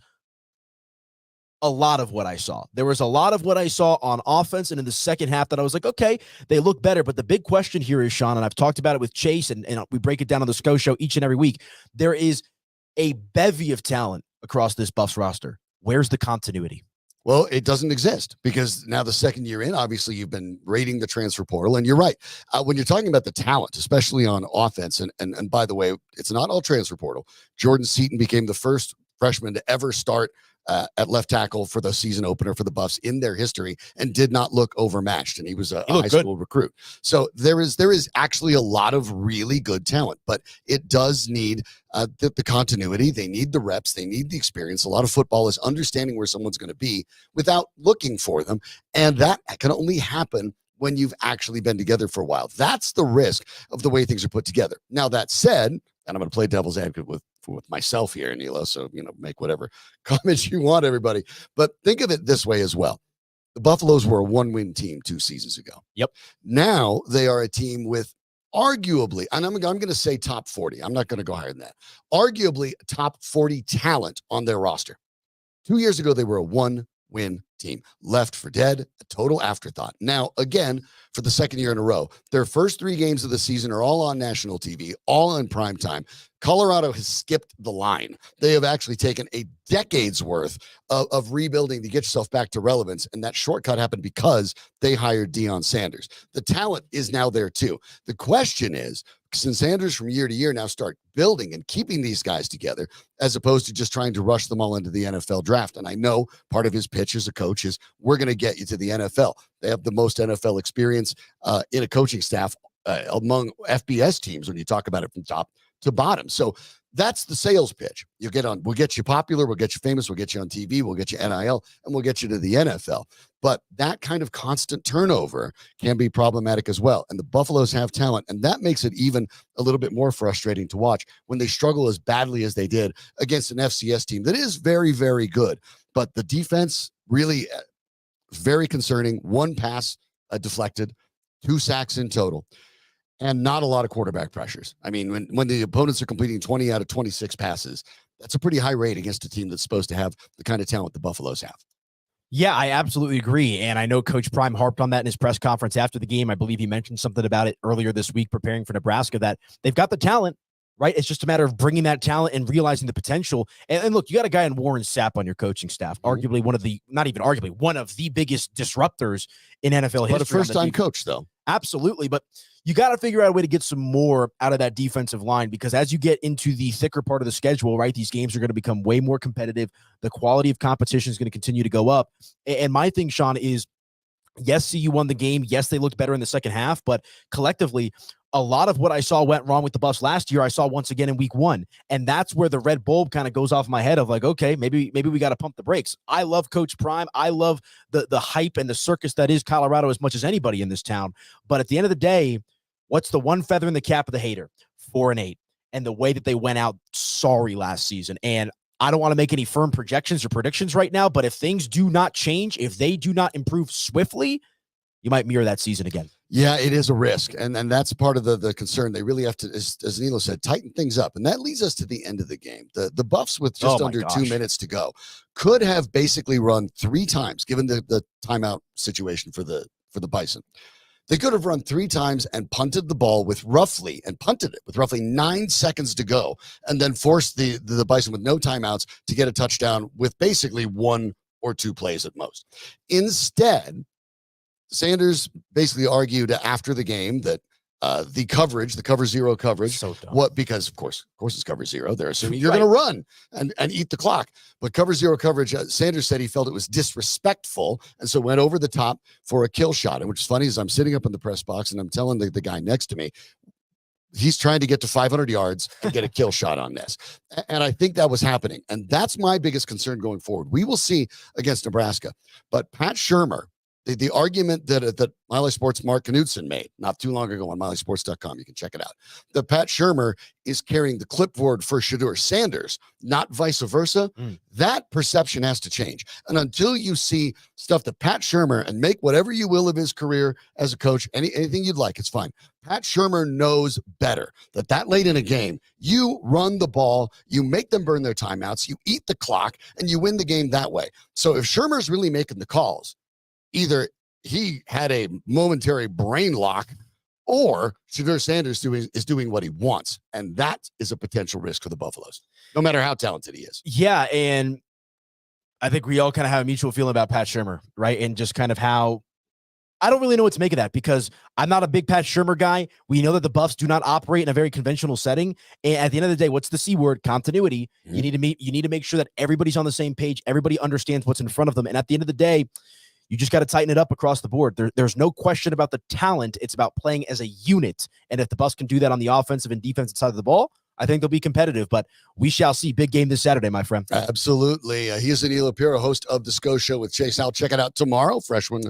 a lot of what I saw. There was a lot of what I saw on offense and in the second half that I was like, okay, they look better. But the big question here is, Sean, and I've talked about it with Chase, and we break it down on the SCO show each and every week. There is a bevy of talent across this Buffs roster. Where's the continuity? Well, it doesn't exist, because now the second year in, obviously you've been raiding the transfer portal, and you're right. When you're talking about the talent, especially on offense, and by the way, it's not all transfer portal. Jordan Seaton became the first freshman to ever start at left tackle for the season opener for the Buffs in their history, and did not look overmatched. And he was a high school recruit. So there is actually a lot of really good talent, but it does need the continuity. They need the reps. They need the experience. A lot of football is understanding where someone's going to be without looking for them. And that can only happen when you've actually been together for a while. That's the risk of the way things are put together. Now, that said, and I'm going to play devil's advocate with myself here, Nilo, so, make whatever comments you want, everybody. But think of it this way as well. The Buffaloes were a 1-win team 2 seasons ago. Yep. Now they are a team with arguably, and I'm going to say top 40. I'm not going to go higher than that. Arguably top 40 talent on their roster. 2 years ago, they were a one-win team. Left for dead, a total afterthought. Now, again, for the second year in a row, their first 3 games of the season are all on national TV, all in prime time. Colorado has skipped the line. They have actually taken a decade's worth of rebuilding to get yourself back to relevance, and that shortcut happened because they hired Deion Sanders. The talent is now there too. The question is, since Sanders from year to year now start building and keeping these guys together, as opposed to just trying to rush them all into the NFL draft. And I know part of his pitch as a coach is, we're going to get you to the NFL. They have the most NFL experience in a coaching staff among FBS teams when you talk about it from top to bottom. So that's the sales pitch. We'll get you popular, we'll get you famous, we'll get you on TV, we'll get you NIL, and we'll get you to the NFL. But that kind of constant turnover can be problematic as well. And the Buffaloes have talent, and that makes it even a little bit more frustrating to watch when they struggle as badly as they did against an FCS team that is very, very good. But the defense really very concerning. 1 pass deflected, 2 sacks in total, and not a lot of quarterback pressures. I mean, when the opponents are completing 20 out of 26 passes, that's a pretty high rate against a team that's supposed to have the kind of talent the Buffaloes have. Yeah, I absolutely agree. And I know Coach Prime harped on that in his press conference after the game. I believe he mentioned something about it earlier this week preparing for Nebraska, that they've got the talent, right? It's just a matter of bringing that talent and realizing the potential. And look, you got a guy in Warren Sapp on your coaching staff, arguably one of the, not even arguably, one of the biggest disruptors in NFL history. But a first-time coach, though. Absolutely. But you got to figure out a way to get some more out of that defensive line, because as you get into the thicker part of the schedule, right, these games are going to become way more competitive. The quality of competition is going to continue to go up. And my thing, Sean, is yes, CU won the game. Yes, they looked better in the second half, but collectively, a lot of what I saw went wrong with the Buffs last year, I saw once again in week 1. And that's where the red bulb kind of goes off my head of like, okay, maybe we got to pump the brakes. I love Coach Prime. I love the hype and the circus that is Colorado as much as anybody in this town. But at the end of the day, what's the one feather in the cap of the hater? 4-8. And the way that they went out sorry last season. And I don't want to make any firm projections or predictions right now, but if things do not change, if they do not improve swiftly, you might mirror that season again. Yeah, it is a risk. And that's part of the concern. They really have to, as Nilo said, tighten things up. And that leads us to the end of the game. The Buffs, with just under 2 minutes to go, could have basically run 3 times, given the timeout situation for the Bison. They could have run 3 times and punted the ball with roughly 9 seconds to go, and then forced the Bison with no timeouts to get a touchdown with basically 1 or 2 plays at most. Instead, Sanders basically argued after the game that the cover zero coverage, so dumb. Because of course it's cover zero. They're assuming you're going to run and eat the clock. But cover zero coverage, Sanders said he felt it was disrespectful, and so went over the top for a kill shot. And which is funny is I'm sitting up in the press box and I'm telling the guy next to me, he's trying to get to 500 yards and get a kill shot on this. And I think that was happening. And that's my biggest concern going forward. We will see against Nebraska. But Pat Shurmur, the argument that Miley Sports' Mark Knudsen made not too long ago on MileySports.com, you can check it out, that Pat Shurmur is carrying the clipboard for Shedeur Sanders, not vice versa. That perception has to change. And until you see stuff that Pat Shurmur, and make whatever you will of his career as a coach, anything you'd like, it's fine. Pat Shurmur knows better that late in a game, you run the ball, you make them burn their timeouts, you eat the clock, and you win the game that way. So if Shurmur's really making the calls, either he had a momentary brain lock, or Shedeur Sanders is doing what he wants. And that is a potential risk for the Buffaloes, no matter how talented he is. Yeah, and I think we all kind of have a mutual feeling about Pat Shurmur, right? And just kind of how I don't really know what to make of that, because I'm not a big Pat Shurmur guy. We know that the Buffs do not operate in a very conventional setting. And at the end of the day, what's the C word? Continuity. Mm-hmm. You need to make sure that everybody's on the same page. Everybody understands what's in front of them. And at the end of the day, you just got to tighten it up across the board. There's no question about the talent. It's about playing as a unit. And if the Buffs can do that on the offensive and defensive side of the ball, I think they'll be competitive. But we shall see. Big game this Saturday, my friend. Absolutely. He is Nilo Pirro, host of the SCO Show with Chase. I'll check it out tomorrow. Fresh one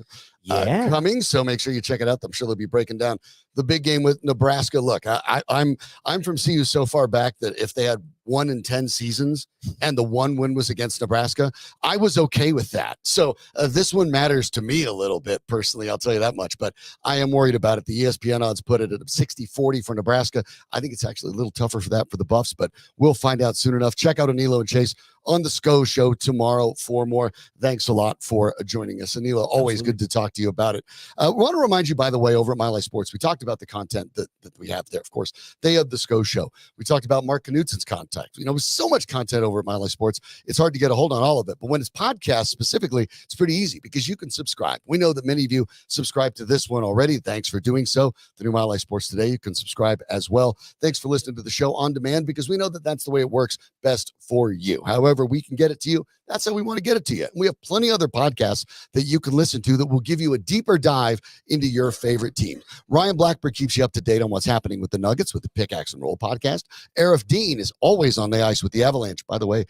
coming. So make sure you check it out. I'm sure they'll be breaking down the big game with Nebraska. Look, I'm from CU so far back that if they had 1 in 10 seasons and the one win was against Nebraska, I was okay with that. So this one matters to me a little bit personally. I'll tell you that much, but I am worried about it. The ESPN odds put it at 60-40 for Nebraska. I think it's actually a little tougher for that for the Buffs, but we'll find out soon enough. Check out Anilo and Chase on the SCO show tomorrow for more. Thanks a lot for joining us. Anila, always good to talk to you about it. We want to remind you, by the way, over at Mile High Sports, we talked about the content that we have there. Of course, they have the SCO show. We talked about Mark Knutson's contact. With so much content over at Mile High Sports, it's hard to get a hold on all of it. But when it's podcast specifically, it's pretty easy because you can subscribe. We know that many of you subscribe to this one already. Thanks for doing so. The new Mile High Sports Today, you can subscribe as well. Thanks for listening to the show on demand, because we know that that's the way it works best for you. However we can get it to you, that's how we want to get it to you. And we have plenty of other podcasts that you can listen to that will give you a deeper dive into your favorite team. Ryan Blackburn keeps you up to date on what's happening with the Nuggets with the Pickaxe and Roll podcast. Arif Dean is always on the ice with the Avalanche. By the way,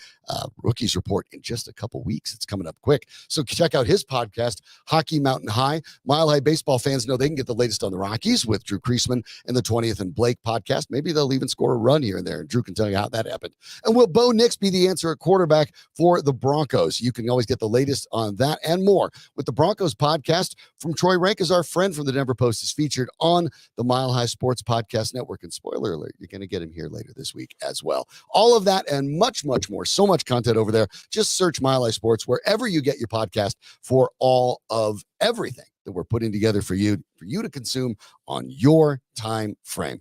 rookies report in just a couple weeks. It's coming up quick. So check out his podcast, Hockey Mountain High. Mile High baseball fans know they can get the latest on the Rockies with Drew Kreisman and the 20th and Blake podcast. Maybe they'll even score a run here and there, and Drew can tell you how that happened. And will Bo Nix be the answer at quarterback for the Broncos? You can always get the latest on that and more with the Broncos podcast from Troy Rank, as our friend from the Denver Post is featured on the Mile High Sports Podcast Network. And spoiler alert, you're going to get him here later this week as well. All of that and much, much more. So much content over there. Just search Mile High Sports wherever you get your podcast for all of everything that we're putting together for you to consume on your time frame.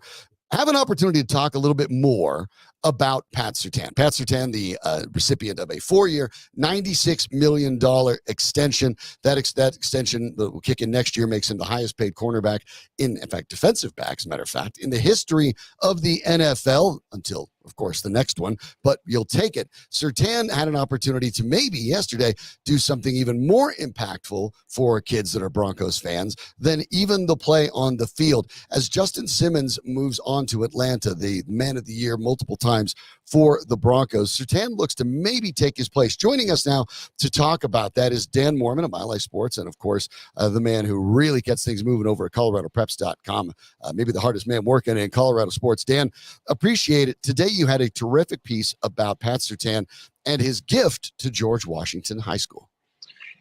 I have an opportunity to talk a little bit more about Pat Surtain. Pat Surtain, the recipient of a 4-year, $96 million extension. That extension that will kick in next year makes him the highest paid cornerback in fact, defensive back, as a matter of fact, in the history of the NFL until, of course, the next one, but you'll take it. Surtain had an opportunity to maybe yesterday do something even more impactful for kids that are Broncos fans than even the play on the field. As Justin Simmons moves on to Atlanta, the man of the year multiple times for the Broncos, Surtain looks to maybe take his place. Joining us now to talk about that is Dan Mormon of Mile High Sports, and of course, the man who really gets things moving over at ColoradoPreps.com, maybe the hardest man working in Colorado sports. Dan, appreciate it. Today you had a terrific piece about Pat Surtain and his gift to George Washington High School.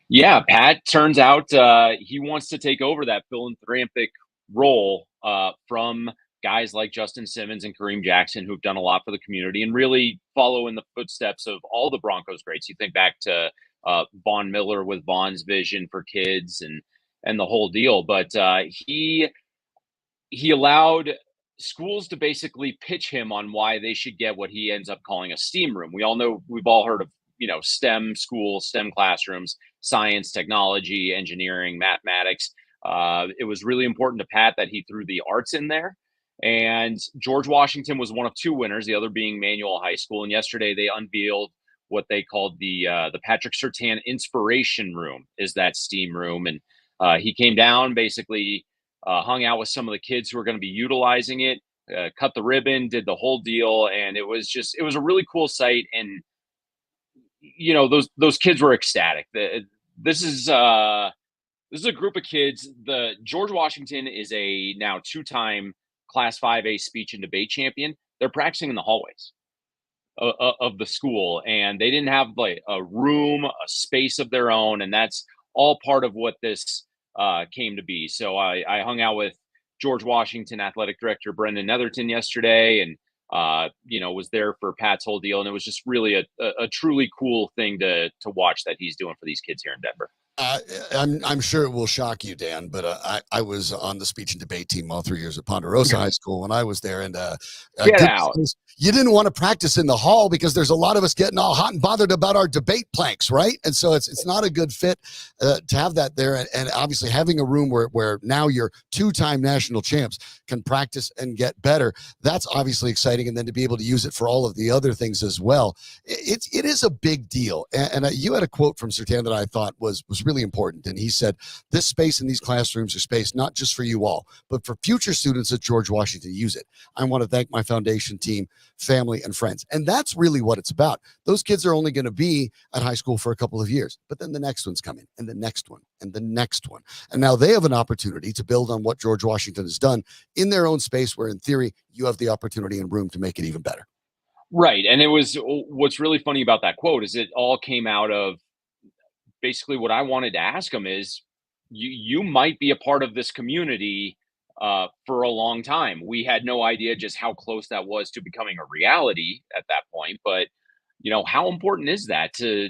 Yeah, Pat, turns out he wants to take over that philanthropic role from guys like Justin Simmons and Kareem Jackson, who've done a lot for the community and really follow in the footsteps of all the Broncos greats. You think back to Von Miller with Von's vision for kids and the whole deal. But he allowed schools to basically pitch him on why they should get what he ends up calling a STEAM room. We all know, we've all heard of, STEM schools, STEM classrooms, science, technology, engineering, mathematics. It was really important to Pat that he threw the arts in there. And George Washington was one of 2 winners, the other being Manual High School. And yesterday they unveiled what they called the Patrick Surtain Inspiration Room, is that STEAM room. And he came down, basically hung out with some of the kids who are going to be utilizing it, cut the ribbon, did the whole deal. And it was a really cool sight. And, those kids were ecstatic. This is a group of kids. The George Washington is a now 2-time Class 5A speech and debate champion. They're practicing in the hallways of the school, and they didn't have like a room, a space of their own. And that's all part of what this came to be. So I hung out with George Washington athletic director Brendan Netherton yesterday, and was there for Pat's whole deal. And it was just really a truly cool thing to watch that he's doing for these kids here in Denver. I'm sure it will shock you, Dan, but I was on the speech and debate team all 3 years at Ponderosa High School when I was there, and get out. You didn't want to practice in the hall because there's a lot of us getting all hot and bothered about our debate planks, right? And so it's not a good fit to have that there, and obviously having a room where now your 2-time national champs can practice and get better. That's obviously exciting, and then to be able to use it for all of the other things as well. It is a big deal, and you had a quote from Surtain that I thought was really important. And he said, this space in these classrooms are space not just for you all, but for future students at George Washington use it. I want to thank my foundation team, family, and friends. And that's really what it's about. Those kids are only going to be at high school for a couple of years, but then the next one's coming, and the next one, and the next one. And now they have an opportunity to build on what George Washington has done in their own space, where in theory, you have the opportunity and room to make it even better. Right. And what's really funny about that quote is it all came out of basically what I wanted to ask him is, you might be a part of this community for a long time. We had no idea just how close that was to becoming a reality at that point. But, how important is that to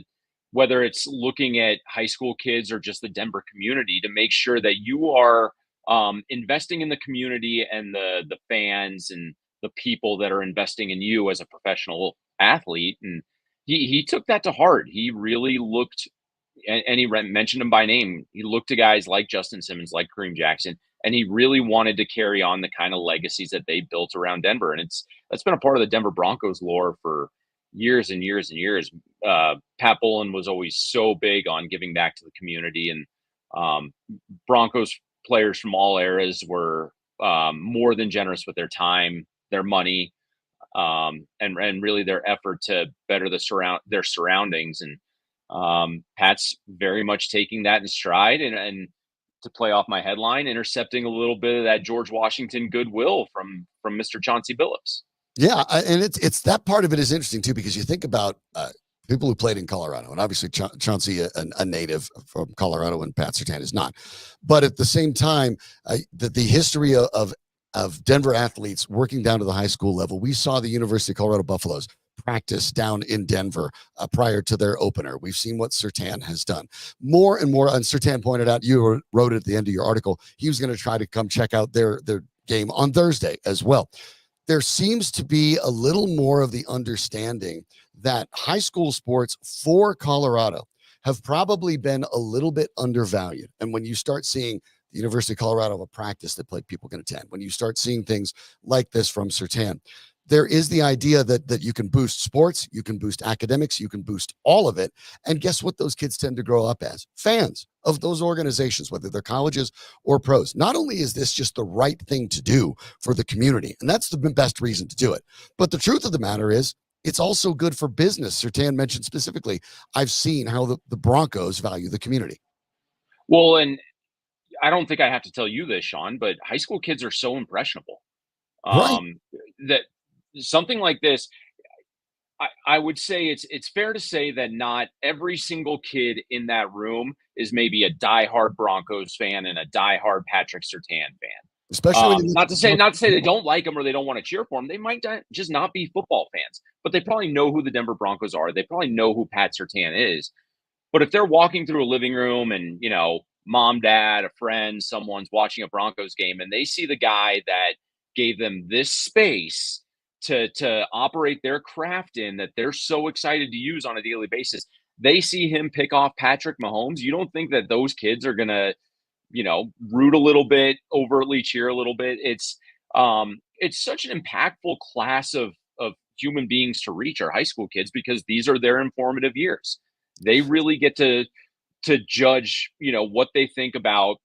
whether it's looking at high school kids or just the Denver community to make sure that you are investing in the community and the fans and the people that are investing in you as a professional athlete. And he took that to heart. He really looked, and he mentioned him by name. He looked to guys like Justin Simmons, like Kareem Jackson, and he really wanted to carry on the kind of legacies that they built around Denver. And that's been a part of the Denver Broncos lore for years and years and years. Pat Bowlen was always so big on giving back to the community, and Broncos players from all eras were more than generous with their time, their money, and really their effort to better their surroundings. And Pat's very much taking that in stride, and to play off my headline, intercepting a little bit of that George Washington goodwill from Mr. Chauncey Billups. Yeah, and it's that part of it is interesting too, because you think about people who played in Colorado, and obviously Chauncey, a native from Colorado, and Pat Surtain is not. But at the same time, the history of Denver athletes working down to the high school level. We saw the University of Colorado Buffaloes practice down in Denver prior to their opener. We've seen what Surtain has done more and more. And Surtain pointed out, you wrote it at the end of your article, he was going to try to come check out their game on Thursday as well. There seems to be a little more of the understanding that high school sports for Colorado have probably been a little bit undervalued. And when you start seeing the University of Colorado, a practice that people can attend, when you start seeing things like this from Surtain, there is the idea that you can boost sports, you can boost academics, you can boost all of it. And guess what those kids tend to grow up as? Fans of those organizations, whether they're colleges or pros. Not only is this just the right thing to do for the community, and that's the best reason to do it, but the truth of the matter is it's also good for business. Surtain mentioned specifically, I've seen how the Broncos value the community. Well, and I don't think I have to tell you this, Sean, but high school kids are so impressionable. Right. That something like this, I would say it's fair to say that not every single kid in that room is maybe a diehard Broncos fan and a diehard Patrick Surtain fan. Especially not to say they don't like him or they don't want to cheer for him. They might just not be football fans, but they probably know who the Denver Broncos are. They probably know who Pat Surtain is. But if they're walking through a living room and, mom, dad, a friend, someone's watching a Broncos game and they see the guy that gave them this space to operate their craft in that they're so excited to use on a daily basis, they see him pick off Patrick Mahomes. You don't think that those kids are going to, root a little bit, overtly cheer a little bit. It's such an impactful class of human beings to reach, our high school kids, because these are their informative years. They really get to judge, what they think about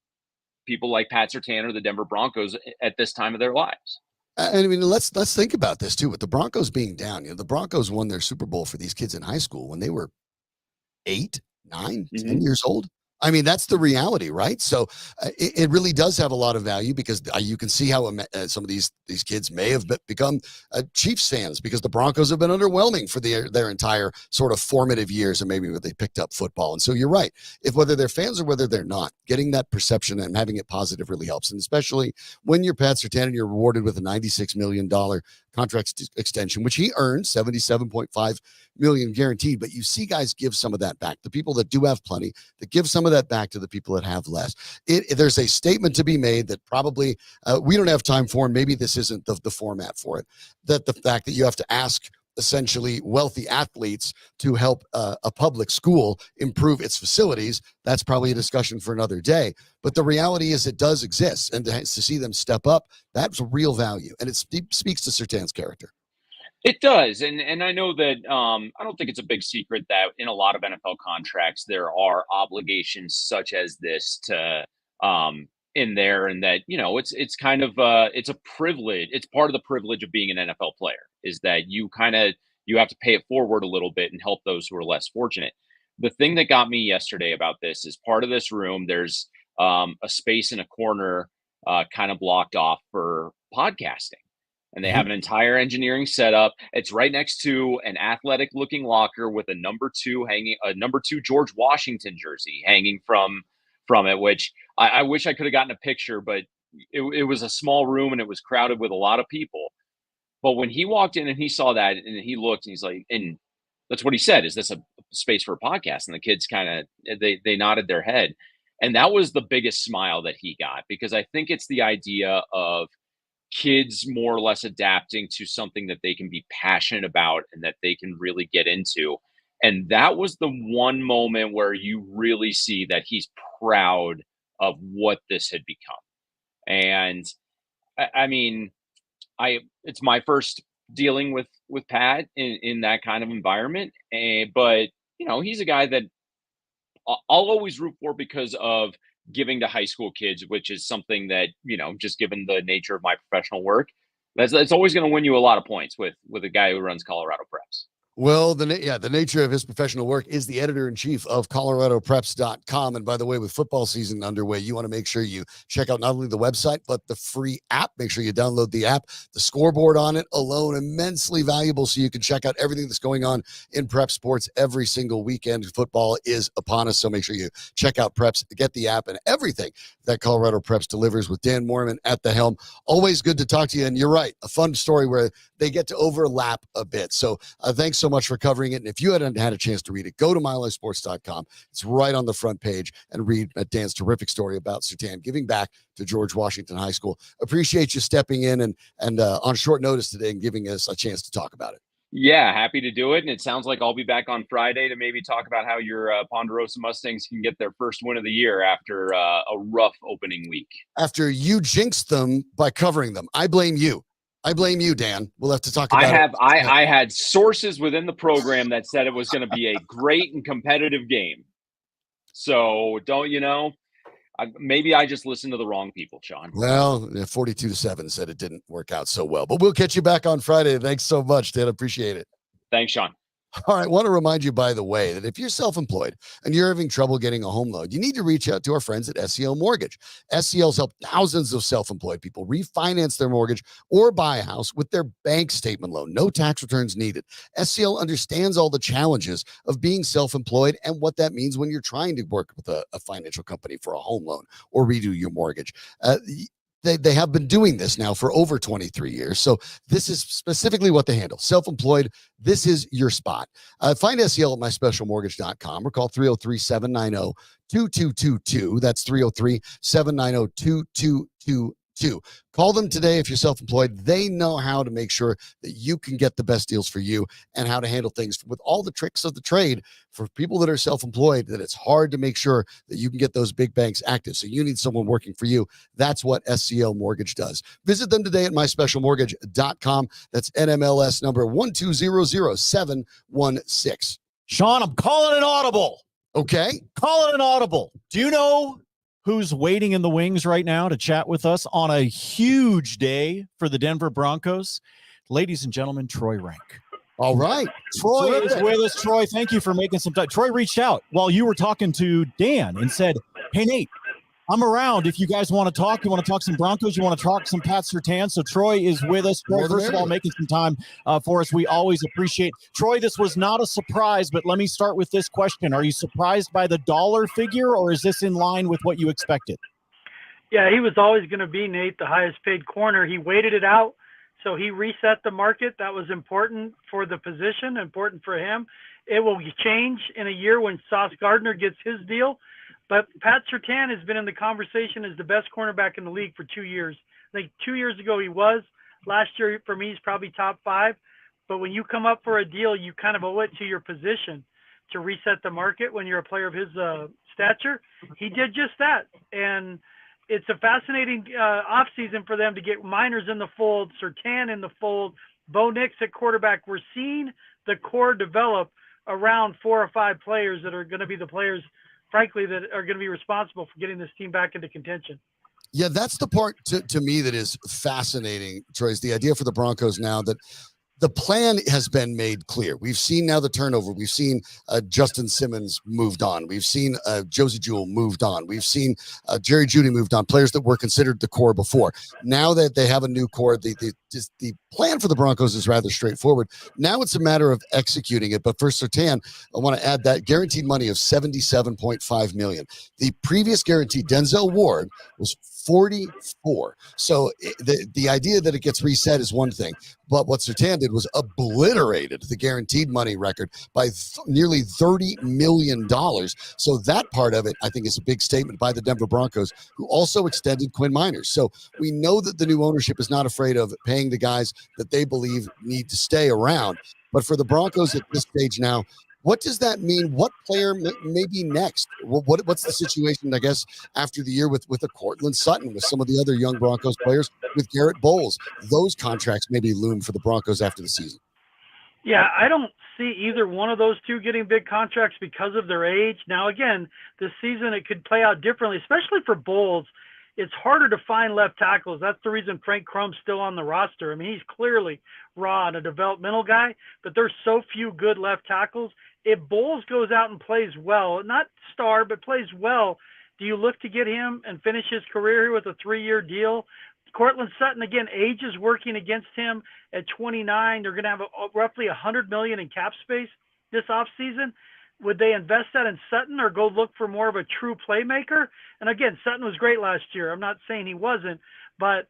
people like Pat Surtain or the Denver Broncos at this time of their lives. I mean, let's think about this too. With the Broncos being down, the Broncos won their Super Bowl for these kids in high school when they were 8, 9, 10 years old. I mean, that's the reality, right? So it really does have a lot of value, because you can see how some of these kids may have become Chiefs fans, because the Broncos have been underwhelming for their entire sort of formative years, and maybe when they picked up football. And so you're right. If whether they're fans or whether they're not, getting that perception and having it positive really helps. And especially when you're Pat Surtain and you're rewarded with a $96 million contract extension, which he earned, $77.5 million guaranteed. But you see guys give some of that back. The people that do have plenty, that give some of that back to the people that have less. There's a statement to be made that probably we don't have time for, and maybe this isn't the format for it, that the fact that you have to ask essentially wealthy athletes to help a public school improve its facilities, that's probably a discussion for another day. But the reality is it does exist, and to see them step up, that's a real value, and it speaks to Surtain's character. It does, and I know that I don't think it's a big secret that in a lot of NFL contracts there are obligations such as this to in there, and that it's kind of it's a privilege. It's part of the privilege of being an NFL player, is that you have to pay it forward a little bit and help those who are less fortunate. The thing that got me yesterday about this is part of this room, there's a space in a corner kind of blocked off for podcasting. And they have an entire engineering setup. It's right next to an athletic looking locker with a number 2 George Washington jersey hanging from it, which I wish I could have gotten a picture, but it was a small room and it was crowded with a lot of people. But when he walked in and he saw that and he looked and he's like, and That's what he said. Is this a space for a podcast? And the kids kind of they nodded their head. And that was the biggest smile that he got, because I think it's the idea of kids more or less adapting to something that they can be passionate about and that they can really get into. And that was the one moment where you really see that he's proud of what this had become. And I mean, it's my first dealing with Pat in that kind of environment. But he's a guy that I'll always root for because of giving to high school kids, which is something that, just given the nature of my professional work, that's always going to win you a lot of points with a guy who runs Colorado Preps. Well, the nature of his professional work is the editor-in-chief of ColoradoPreps.com. And by the way, with football season underway, you want to make sure you check out not only the website, but the free app. Make sure you download the app. The scoreboard on it alone, immensely valuable, so you can check out everything that's going on in prep sports every single weekend. Football is upon us, so make sure you check out Preps, get the app, and everything that Colorado Preps delivers with Dan Moorman at the helm. Always good to talk to you. And you're right, a fun story where they get to overlap a bit. So thanks so much for covering it. And if you hadn't had a chance to read it, go to MileHighSports.com. It's right on the front page, and read Dan's terrific story about Surtain giving back to George Washington High School. Appreciate you stepping in and on short notice today and giving us a chance to talk about it. Yeah, happy to do it. And it sounds like I'll be back on Friday to maybe talk about how your Ponderosa Mustangs can get their first win of the year after a rough opening week. After you jinxed them by covering them. I blame you. Dan. We'll have to talk about it. I had sources within the program that said it was going to be a great and competitive game. So maybe I just listened to the wrong people, Sean. Well, 42-7 said it didn't work out so well, but we'll catch you back on Friday. Thanks so much, Dan. Appreciate it. Thanks, Sean. All right. I want to remind you, by the way, that if you're self-employed and you're having trouble getting a home loan, you need to reach out to our friends at SEL Mortgage. SEL's helped thousands of self-employed people refinance their mortgage or buy a house with their bank statement loan. No tax returns needed. SEL understands all the challenges of being self-employed and what that means when you're trying to work with a financial company for a home loan or redo your mortgage. They have been doing this now for over 23 years. So this is specifically what they handle. Self-employed, this is your spot. Find SEL at myspecialmortgage.com or call 303-790-2222. That's 303-790-2222. Call them today if you're self-employed. They know how to make sure that you can get the best deals for you and how to handle things with all the tricks of the trade for people that are self-employed, that it's hard to make sure that you can get those big banks active. So you need someone working for you. That's what SCL Mortgage does. Visit them today at myspecialmortgage.com. That's NMLS number 1200716. Sean, I'm calling an audible. Okay. Calling an audible. Do you know who's waiting in the wings right now to chat with us on a huge day for the Denver Broncos? Ladies and gentlemen, Troy Rank. All right. Troy is with us. Troy, thank you for making some time. Troy reached out while you were talking to Dan and said, hey, Nate, I'm around. If you guys want to talk, you want to talk some Broncos, you want to talk some Pat Surtain. So Troy is with us. Troy, first of all, making some time for us. We always appreciate. Troy, this was not a surprise, but let me start with this question. Are you surprised by the dollar figure, or is this in line with what you expected? Yeah, he was always going to be, Nate, the highest paid corner. He waited it out, so he reset the market. That was important for the position, important for him. It will change in a year when Sauce Gardner gets his deal. But Pat Surtain has been in the conversation as the best cornerback in the league for 2 years. I think 2 years ago he was. Last year, for me, he's probably top 5. But when you come up for a deal, you kind of owe it to your position to reset the market when you're a player of his stature. He did just that. And it's a fascinating offseason for them to get Miners in the fold, Surtain in the fold, Bo Nix at quarterback. We're seeing the core develop around 4 or 5 players that are going to be the players, frankly, that are going to be responsible for getting this team back into contention. Yeah, that's the part to me that is fascinating, Troy, is the idea for the Broncos now that the plan has been made clear. We've seen now the turnover. We've seen Justin Simmons moved on. We've seen Josie Jewell moved on. We've seen Jerry Jeudy moved on, players that were considered the core before. Now that they have a new core, the plan for the Broncos is rather straightforward. Now it's a matter of executing it. But for Surtain, I want to add that guaranteed money of $77.5 million. The previous guarantee, Denzel Ward, was 44. So the idea that it gets reset is one thing, but what Surtain did was obliterated the guaranteed money record by nearly $30 million. So that part of it, I think, is a big statement by the Denver Broncos, who also extended Quinn Miners. So we know that the new ownership is not afraid of paying the guys that they believe need to stay around. But for the Broncos at this stage now, what does that mean? What player may be next? What's the situation, I guess, after the year with a Cortland Sutton, with some of the other young Broncos players, with Garrett Bowles? Those contracts maybe loom for the Broncos after the season. Yeah, I don't see either one of those two getting big contracts because of their age. Now, again, this season it could play out differently, especially for Bowles. It's harder to find left tackles. That's the reason Frank Crumb's still on the roster. I mean, he's clearly raw and a developmental guy, but there's so few good left tackles. If Bowles goes out and plays well, not star, but plays well, do you look to get him and finish his career here with a 3-year deal? Cortland Sutton, again, age is working against him at 29. They're going to have roughly $100 million in cap space this offseason. Would they invest that in Sutton or go look for more of a true playmaker? And again, Sutton was great last year. I'm not saying he wasn't, but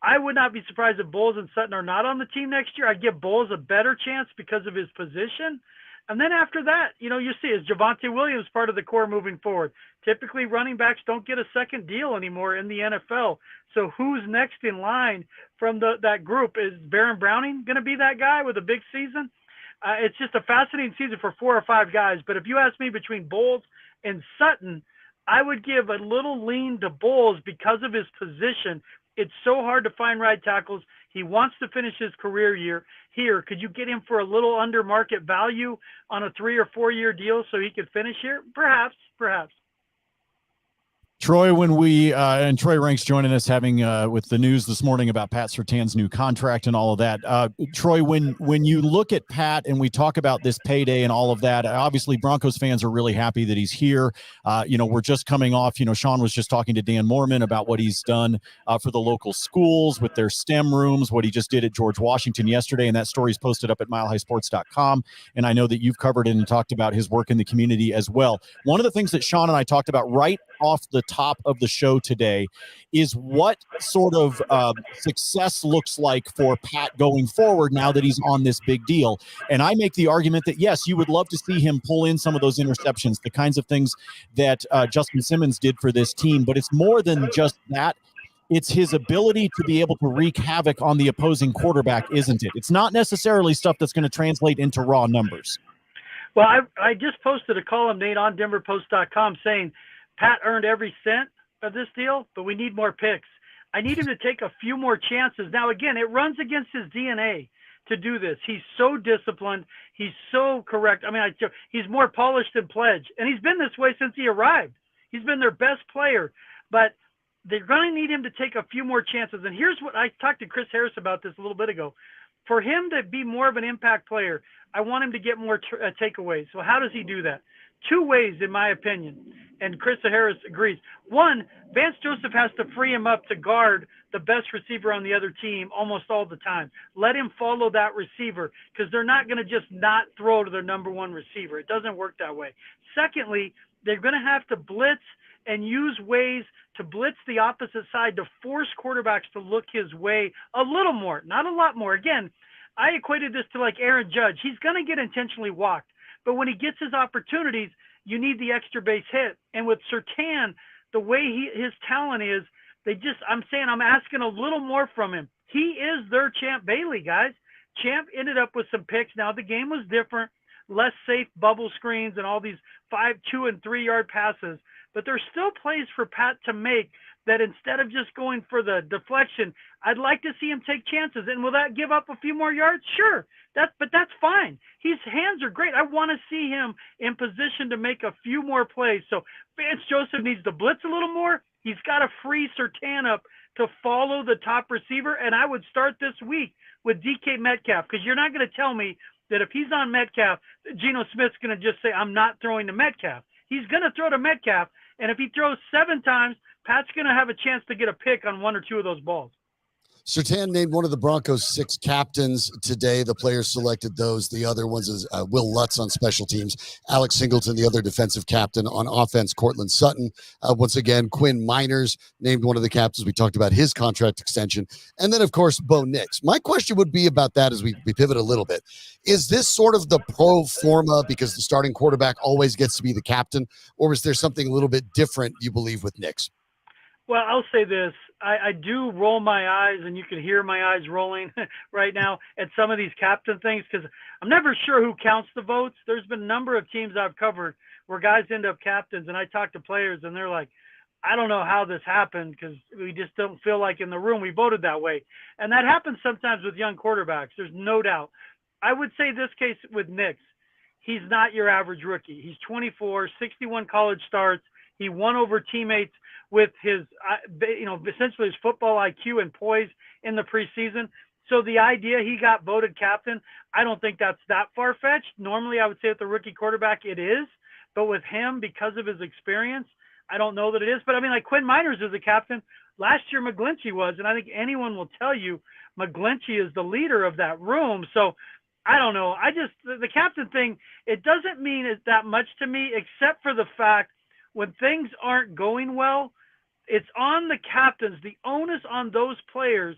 I would not be surprised if Bowles and Sutton are not on the team next year. I'd give Bowles a better chance because of his position. And then after that, you see, is Javonte Williams part of the core moving forward? Typically, running backs don't get a second deal anymore in the NFL. So who's next in line from that group? Is Baron Browning going to be that guy with a big season? It's just a fascinating season for 4 or 5 guys. But if you ask me between Bowles and Sutton, I would give a little lean to Bowles because of his position. It's so hard to find right tackles. He wants to finish his career year here. Could you get him for a little under market value on a 3 or 4 year deal so he could finish here? Perhaps. Troy, when we and Troy Ranks joining us, having with the news this morning about Pat Surtain's new contract and all of that. Troy, when you look at Pat and we talk about this payday and all of that, obviously Broncos fans are really happy that he's here. We're just coming off. Sean was just talking to Dan Mormon about what he's done for the local schools with their STEM rooms, what he just did at George Washington yesterday, and that story's posted up at milehighsports.com. And I know that you've covered it and talked about his work in the community as well. One of the things that Sean and I talked about right off the top of the show today is what sort of success looks like for Pat going forward now that he's on this big deal. And I make the argument that, yes, you would love to see him pull in some of those interceptions, the kinds of things that Justin Simmons did for this team. But it's more than just that. It's his ability to be able to wreak havoc on the opposing quarterback, isn't it? It's not necessarily stuff that's going to translate into raw numbers. Well, I just posted a column, Nate, on denverpost.com saying Pat earned every cent of this deal, but we need more picks. I need him to take a few more chances. Now, again, it runs against his DNA to do this. He's so disciplined. He's so correct. I mean, he's more polished than Pledge, and he's been this way since he arrived. He's been their best player, but they're going to need him to take a few more chances. And here's what I talked to Chris Harris about this a little bit ago. For him to be more of an impact player, I want him to get more takeaways. So how does he do that? 2 ways, in my opinion, and Chris Harris agrees. One, Vance Joseph has to free him up to guard the best receiver on the other team almost all the time. Let him follow that receiver because they're not going to just not throw to their number 1 receiver. It doesn't work that way. Secondly, they're going to have to blitz and use ways to blitz the opposite side to force quarterbacks to look his way a little more, not a lot more. Again, I equated this to like Aaron Judge. He's going to get intentionally walked. But when he gets his opportunities, you need the extra base hit. And with Surtain, the way his talent is, I'm asking a little more from him. He is their Champ Bailey, guys. Champ ended up with some picks. Now, the game was different, less safe bubble screens and all these 5, 2, and 3 yard passes. But there's still plays for Pat to make that instead of just going for the deflection, I'd like to see him take chances. And will that give up a few more yards? Sure. But that's fine. His hands are great. I want to see him in position to make a few more plays. So Vance Joseph needs to blitz a little more. He's got to free Surtain up to follow the top receiver. And I would start this week with DK Metcalf, because you're not going to tell me that if he's on Metcalf, Geno Smith's going to just say, I'm not throwing to Metcalf. He's going to throw to Metcalf. And if he throws 7 times, Pat's going to have a chance to get a pick on 1 or 2 of those balls. Surtain named one of the Broncos 6 captains today. The players selected those. The other ones is Will Lutz on special teams, Alex Singleton, the other defensive captain. On offense, Cortland Sutton. Once again, Quinn Miners named one of the captains. We talked about his contract extension. And then, of course, Bo Nix. My question would be about that as we pivot a little bit. Is this sort of the pro forma because the starting quarterback always gets to be the captain, or is there something a little bit different, you believe, with Nix? Well, I'll say this. I do roll my eyes, and you can hear my eyes rolling right now at some of these captain things because I'm never sure who counts the votes. There's been a number of teams I've covered where guys end up captains, and I talk to players, and they're like, I don't know how this happened because we just don't feel like in the room we voted that way. And that happens sometimes with young quarterbacks. There's no doubt. I would say this case with Nix, he's not your average rookie. He's 24, 61 college starts. He won over teammates with his, essentially his football IQ and poise in the preseason. So the idea he got voted captain, I don't think that's that far-fetched. Normally, I would say with the rookie quarterback, it is. But with him, because of his experience, I don't know that it is. But, I mean, like Quinn Miners is a captain. Last year, McGlinchey was, and I think anyone will tell you McGlinchey is the leader of that room. So I don't know. The captain thing, it doesn't mean it that much to me, except for the fact when things aren't going well, it's on the captains, the onus on those players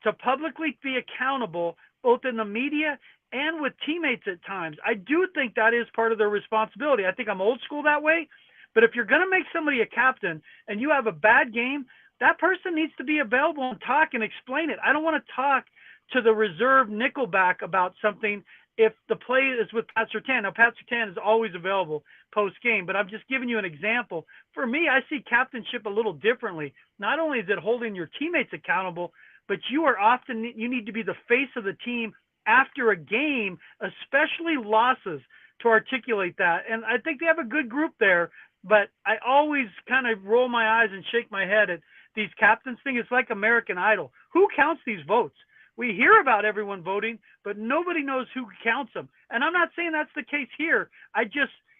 to publicly be accountable, both in the media and with teammates at times. I do think that is part of their responsibility. I think I'm old school that way, but if you're going to make somebody a captain and you have a bad game, that person needs to be available and talk and explain it. I don't want to talk to the reserve nickelback about something if the play is with Pat Surtain. Now, Pat Surtain is always available post-game, but I'm just giving you an example. For me, I see captainship a little differently. Not only is it holding your teammates accountable, but you need to be the face of the team after a game, especially losses, to articulate that. And I think they have a good group there, but I always kind of roll my eyes and shake my head at these captains thing. It's like American Idol. Who counts these votes? We hear about everyone voting, but nobody knows who counts them. And I'm not saying that's the case here.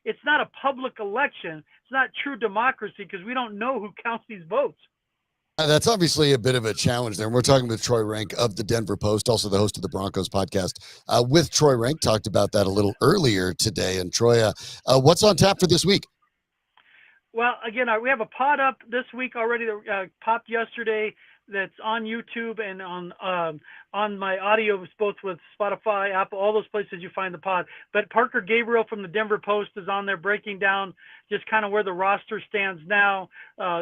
It's not a public election. It's not true democracy because we don't know who counts these votes. That's obviously a bit of a challenge there. And we're talking with Troy Rank of the Denver Post, also the host of the Broncos podcast. With Troy Rank, talked about that a little earlier today. And Troy, what's on tap for this week? Well, again, we have a pod up this week already that popped yesterday that's on YouTube and on my audio, both with Spotify, Apple, all those places you find the pod. But Parker Gabriel from the Denver Post is on there breaking down just kind of where the roster stands now,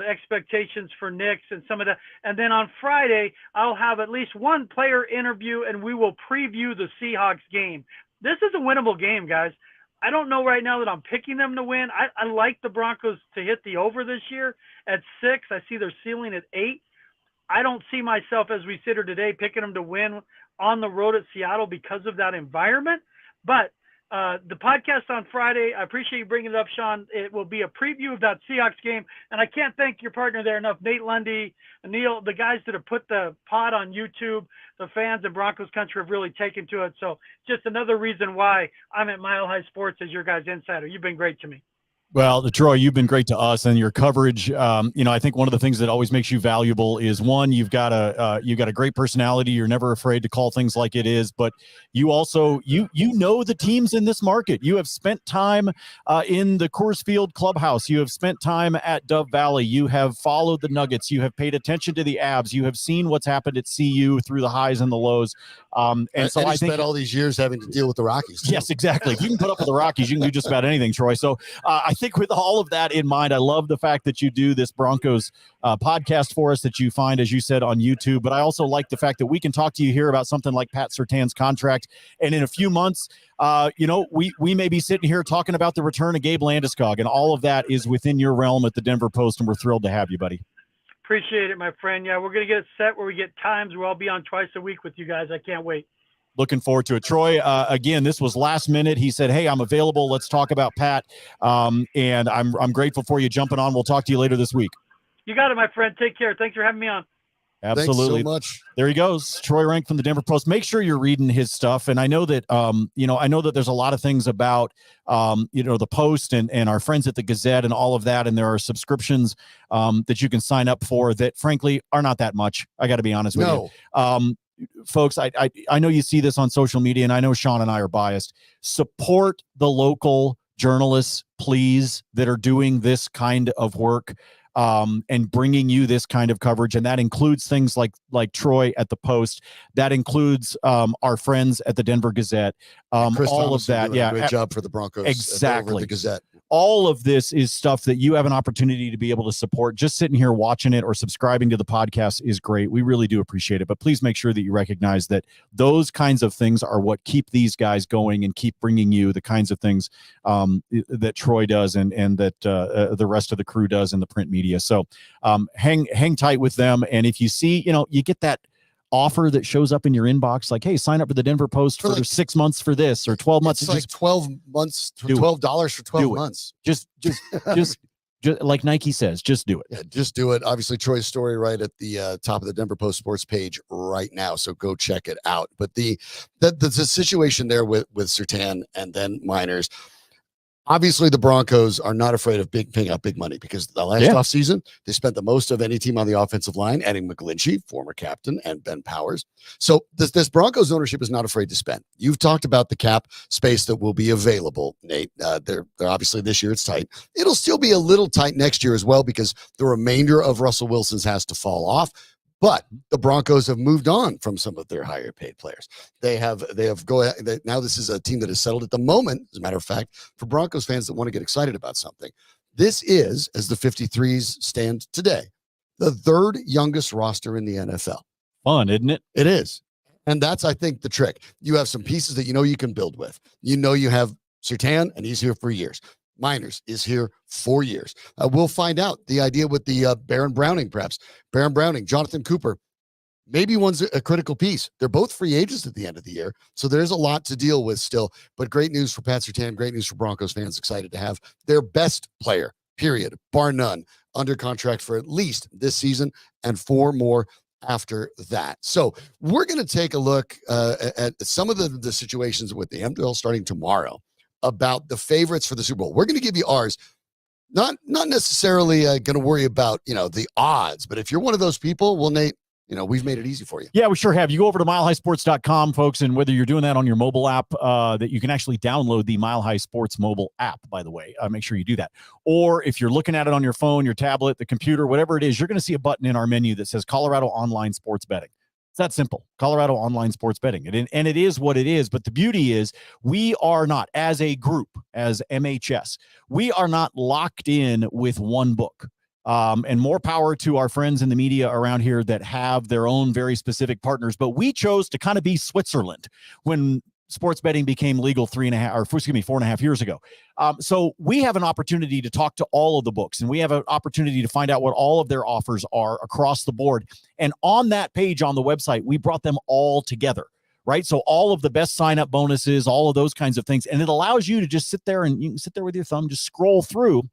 expectations for Nix and some of that. And then on Friday, I'll have at least one player interview, and we will preview the Seahawks game. This is a winnable game, guys. I don't know right now that I'm picking them to win. I like the Broncos to hit the over this year at 6. I see their ceiling at 8. I don't see myself, as we sit here today, picking them to win on the road at Seattle because of that environment. But the podcast on Friday, I appreciate you bringing it up, Sean. It will be a preview of that Seahawks game. And I can't thank your partner there enough, Nate Lundy, Neil, the guys that have put the pod on YouTube. The fans in Broncos country have really taken to it. So just another reason why I'm at Mile High Sports as your guys' insider. You've been great to me. Well, Troy, you've been great to us, and your coverage. I think one of the things that always makes you valuable is one, you've got a great personality. You're never afraid to call things like it is, but you also you know the teams in this market. You have spent time in the Coors Field clubhouse. You have spent time at Dove Valley. You have followed the Nuggets. You have paid attention to the Abs. You have seen what's happened at CU through the highs and the lows. And so I think spent all these years having to deal with the Rockies too. Yes, exactly. If you can put up with the Rockies, you can do just about anything, Troy. So I think with all of that in mind, I love the fact that you do this Broncos podcast for us that you find, as you said, on YouTube. But I also like the fact that we can talk to you here about something like Pat Surtain's contract. And in a few months, we may be sitting here talking about the return of Gabe Landeskog, and all of that is within your realm at the Denver Post. And we're thrilled to have you, buddy. Appreciate it, my friend. Yeah, we're going to get it set where we get times where I'll be on twice a week with you guys. I can't wait. Looking forward to it. Troy, again, this was last minute. He said, hey, I'm available. Let's talk about Pat. And I'm grateful for you jumping on. We'll talk to you later this week. You got it, my friend. Take care. Thanks for having me on. Absolutely. Thanks so much. There he goes, Troy Rank from the Denver Post. Make sure you're reading his stuff. And I know that, I know that there's a lot of things about, the Post and our friends at the Gazette and all of that. And there are subscriptions that you can sign up for that, frankly, are not that much. I got to be honest with you. Folks, I know you see this on social media, and I know Sean and I are biased. Support the local journalists, please, that are doing this kind of work. And bringing you this kind of coverage. And that includes things like Troy at the Post. That includes our friends at the Denver Gazette. Chris all Thomas of that. Yeah. Great job for the Broncos. Exactly. Over at the Gazette. All of this is stuff that you have an opportunity to be able to support. Just sitting here watching it or subscribing to the podcast is great. We really do appreciate it. But please make sure that you recognize that those kinds of things are what keep these guys going and keep bringing you the kinds of things that Troy does and that the rest of the crew does in the print media. So hang tight with them. And if you see, you get that offer that shows up in your inbox, like, hey, sign up for the Denver Post for 6 months for this, or 12 months. It's like 12 months, $12 for 12 months. Just like Nike says, just do it. Yeah, just do it. Obviously, Troy's story right at the top of the Denver Post Sports page right now, so go check it out. But the situation there with Surtain and then Miners, obviously the Broncos are not afraid of paying out big money, because the last offseason, they spent the most of any team on the offensive line, adding McGlinchey, former captain, and Ben Powers. So this Broncos ownership is not afraid to spend. You've talked about the cap space that will be available, Nate. They're obviously this year it's tight. It'll still be a little tight next year as well, because the remainder of Russell Wilson's has to fall off. But the Broncos have moved on from some of their higher paid players. Now this is a team that is settled at the moment, as a matter of fact, for Broncos fans that want to get excited about something. This is, as the 53s stand today, the third youngest roster in the NFL. Fun, isn't it? It is. And that's, I think, the trick. You have some pieces that you can build with. You have Surtain, and he's here for years. Miners is here 4 years. We'll find out the idea with the Baron Browning, perhaps. Baron Browning, Jonathan Cooper. Maybe one's a critical piece. They're both free agents at the end of the year, so there's a lot to deal with still. But great news for Pat Surtain, great news for Broncos fans, excited to have their best player, period, bar none, under contract for at least this season and 4 more after that. So we're going to take a look at some of the situations with the NFL starting tomorrow, about the favorites for the Super Bowl. We're going to give you ours. Not necessarily going to worry about, the odds, but if you're one of those people, well, Nate, we've made it easy for you. Yeah, we sure have. You go over to milehighsports.com, folks, and whether you're doing that on your mobile app, that you can actually download the Mile High Sports mobile app, by the way. Make sure you do that. Or if you're looking at it on your phone, your tablet, the computer, whatever it is, you're going to see a button in our menu that says Colorado Online Sports Betting. It's that simple. Colorado Online Sports Betting. And it is what it is. But the beauty is we are not, as a group, as MHS, we are not locked in with one book. And more power to our friends in the media around here that have their own very specific partners. But we chose to kind of be Switzerland when sports betting became legal 4.5 years ago. So we have an opportunity to talk to all of the books, and we have an opportunity to find out what all of their offers are across the board. And on that page on the website, we brought them all together, right? So all of the best sign-up bonuses, all of those kinds of things. And it allows you to just sit there, and you can sit there with your thumb, just scroll through,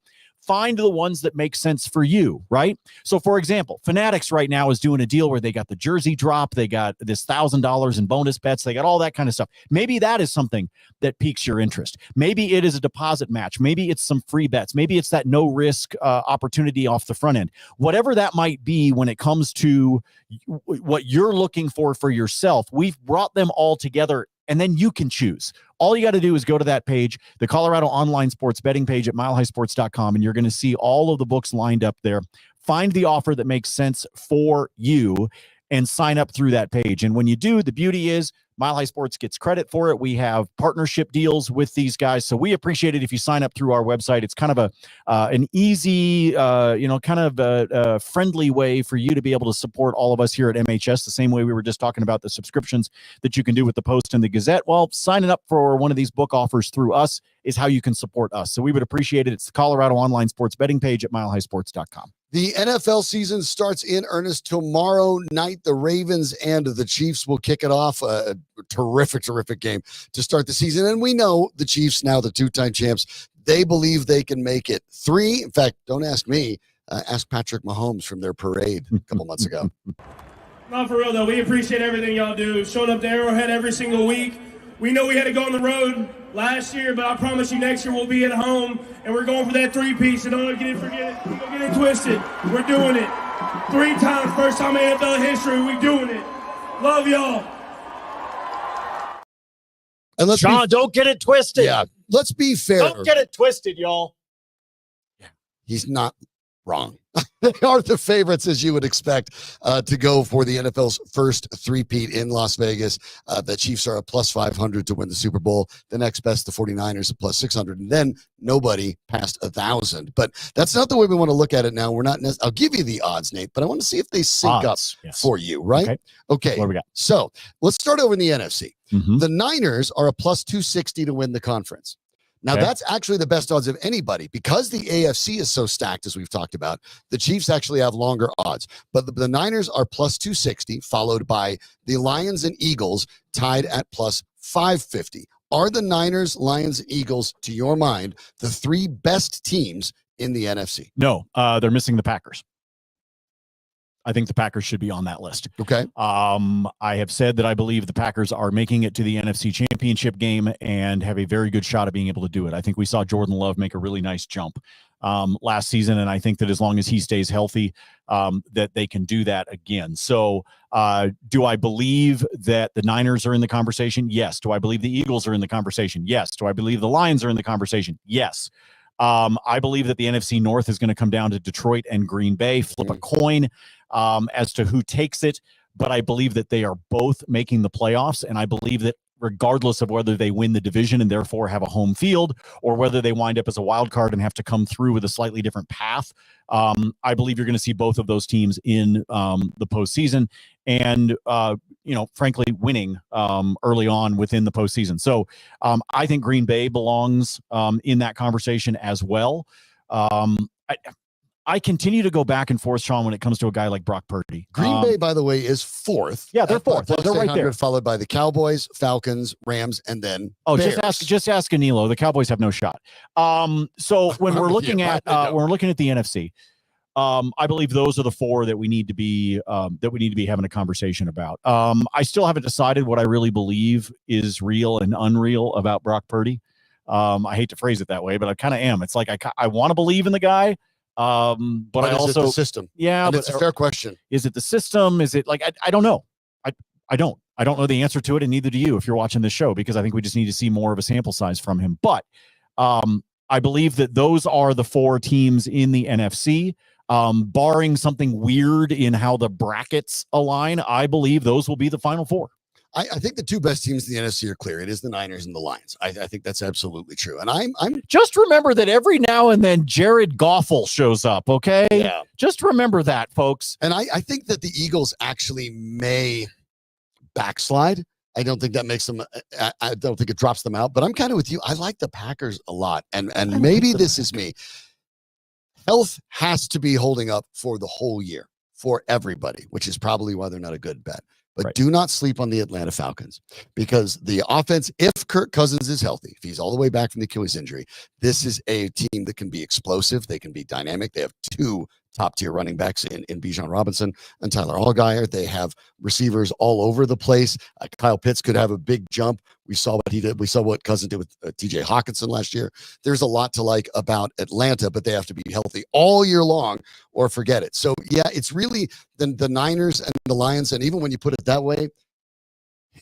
find the ones that make sense for you, right? So, for example, Fanatics right now is doing a deal where they got the jersey drop, they got this $1,000 in bonus bets, they got all that kind of stuff. Maybe that is something that piques your interest. Maybe it is a deposit match. Maybe it's some free bets. Maybe it's that no-risk opportunity off the front end. Whatever that might be when it comes to what you're looking for yourself, we've brought them all together, and then you can choose. All you got to do is go to that page, the Colorado Online Sports Betting page at milehighsports.com, and you're going to see all of the books lined up there. Find the offer that makes sense for you and sign up through that page. And when you do, the beauty is Mile High Sports gets credit for it. We have partnership deals with these guys, so we appreciate it if you sign up through our website. It's kind of an easy, kind of a friendly way for you to be able to support all of us here at MHS, the same way we were just talking about the subscriptions that you can do with the Post and the Gazette. Well, signing up for one of these book offers through us is how you can support us. So we would appreciate it. It's the Colorado Online Sports Betting page at milehighsports.com. The NFL season starts in earnest tomorrow night. The Ravens and the Chiefs will kick it off. A terrific game to start the season. And we know the Chiefs, now the two-time champs, they believe they can make it 3. In fact, don't ask me. Ask Patrick Mahomes from their parade a couple months ago. No, for real though, we appreciate everything y'all do. Showing up to Arrowhead every single week. We know we had to go on the road last year, but I promise you next year we'll be at home and we're going for that three-piece. So don't get it twisted. We're doing it. 3 times, first time in NFL history, we doing it. Love y'all. And Sean, don't get it twisted. Yeah, let's be fair. Don't get it twisted, y'all. He's not wrong. They are the favorites, as you would expect, to go for the NFL's first three-peat in Las Vegas. The Chiefs are a plus 500 to win the Super Bowl. The next best, the 49ers, a plus 600. And then nobody past 1,000. But that's not the way we want to look at it now. We're not. I'll give you the odds, Nate, but I want to see if they sync up for you, right? Okay. What do we got? So let's start over in the NFC. Mm-hmm. The Niners are a plus 260 to win the conference. Now, that's actually the best odds of anybody because the AFC is so stacked, as we've talked about. The Chiefs actually have longer odds, but the Niners are plus 260, followed by the Lions and Eagles tied at plus 550. Are the Niners, Lions, and Eagles, to your mind, the 3 best teams in the NFC? No, they're missing the Packers. I think the Packers should be on that list. Okay. I have said that I believe the Packers are making it to the NFC Championship game and have a very good shot of being able to do it. I think we saw Jordan Love make a really nice jump last season, and I think that as long as he stays healthy, that they can do that again. So do I believe that the Niners are in the conversation? Yes. Do I believe the Eagles are in the conversation? Yes. Do I believe the Lions are in the conversation? Yes. I believe that the NFC North is going to come down to Detroit and Green Bay, flip a coin as to who takes it. But I believe that they are both making the playoffs. And I believe that regardless of whether they win the division and therefore have a home field or whether they wind up as a wild card and have to come through with a slightly different path, I believe you're going to see both of those teams in the postseason and, frankly, winning early on within the postseason. So I think Green Bay belongs in that conversation as well. I continue to go back and forth, Sean, when it comes to a guy like Brock Purdy. Green Bay, by the way, is 4th. Yeah, they're 4th. They're right there. Followed by the Cowboys, Falcons, Rams, and then Bears. just ask Anilo. The Cowboys have no shot. So when we're looking at the NFC, I believe those are the 4 that we need to be having a conversation about. I still haven't decided what I really believe is real and unreal about Brock Purdy. I hate to phrase it that way, but I kind of am. It's like I want to believe in the guy. But I also the system. Yeah, and but it's a fair question. Is it the system? Is it like I don't know. I don't know the answer to it, and neither do you if you're watching this show, because I think we just need to see more of a sample size from him. But I believe that those are the 4 teams in the NFC. Barring something weird in how the brackets align, I believe those will be the final 4. I think the 2 best teams in the NFC are clear. It is the Niners and the Lions. I think that's absolutely true. And I'm just remember that every now and then Jared Goffel shows up. Okay. Yeah. Just remember that, folks. And I think that the Eagles actually may backslide. I don't think that makes them, I don't think it drops them out, but I'm kind of with you. I like the Packers a lot. And maybe this is me. Health has to be holding up for the whole year for everybody, which is probably why they're not a good bet. But do not sleep on the Atlanta Falcons, because the offense, if Kirk Cousins is healthy, if he's all the way back from the Achilles injury, this is a team that can be explosive. They can be dynamic. They have 2 top-tier running backs in Bijan Robinson and Tyler Allgeier. They have receivers all over the place. Kyle Pitts could have a big jump. We saw what he did. We saw what Cousins did with TJ Hawkinson last year. There's a lot to like about Atlanta, but they have to be healthy all year long or forget it. So, yeah, it's really the Niners and the Lions. And even when you put it that way,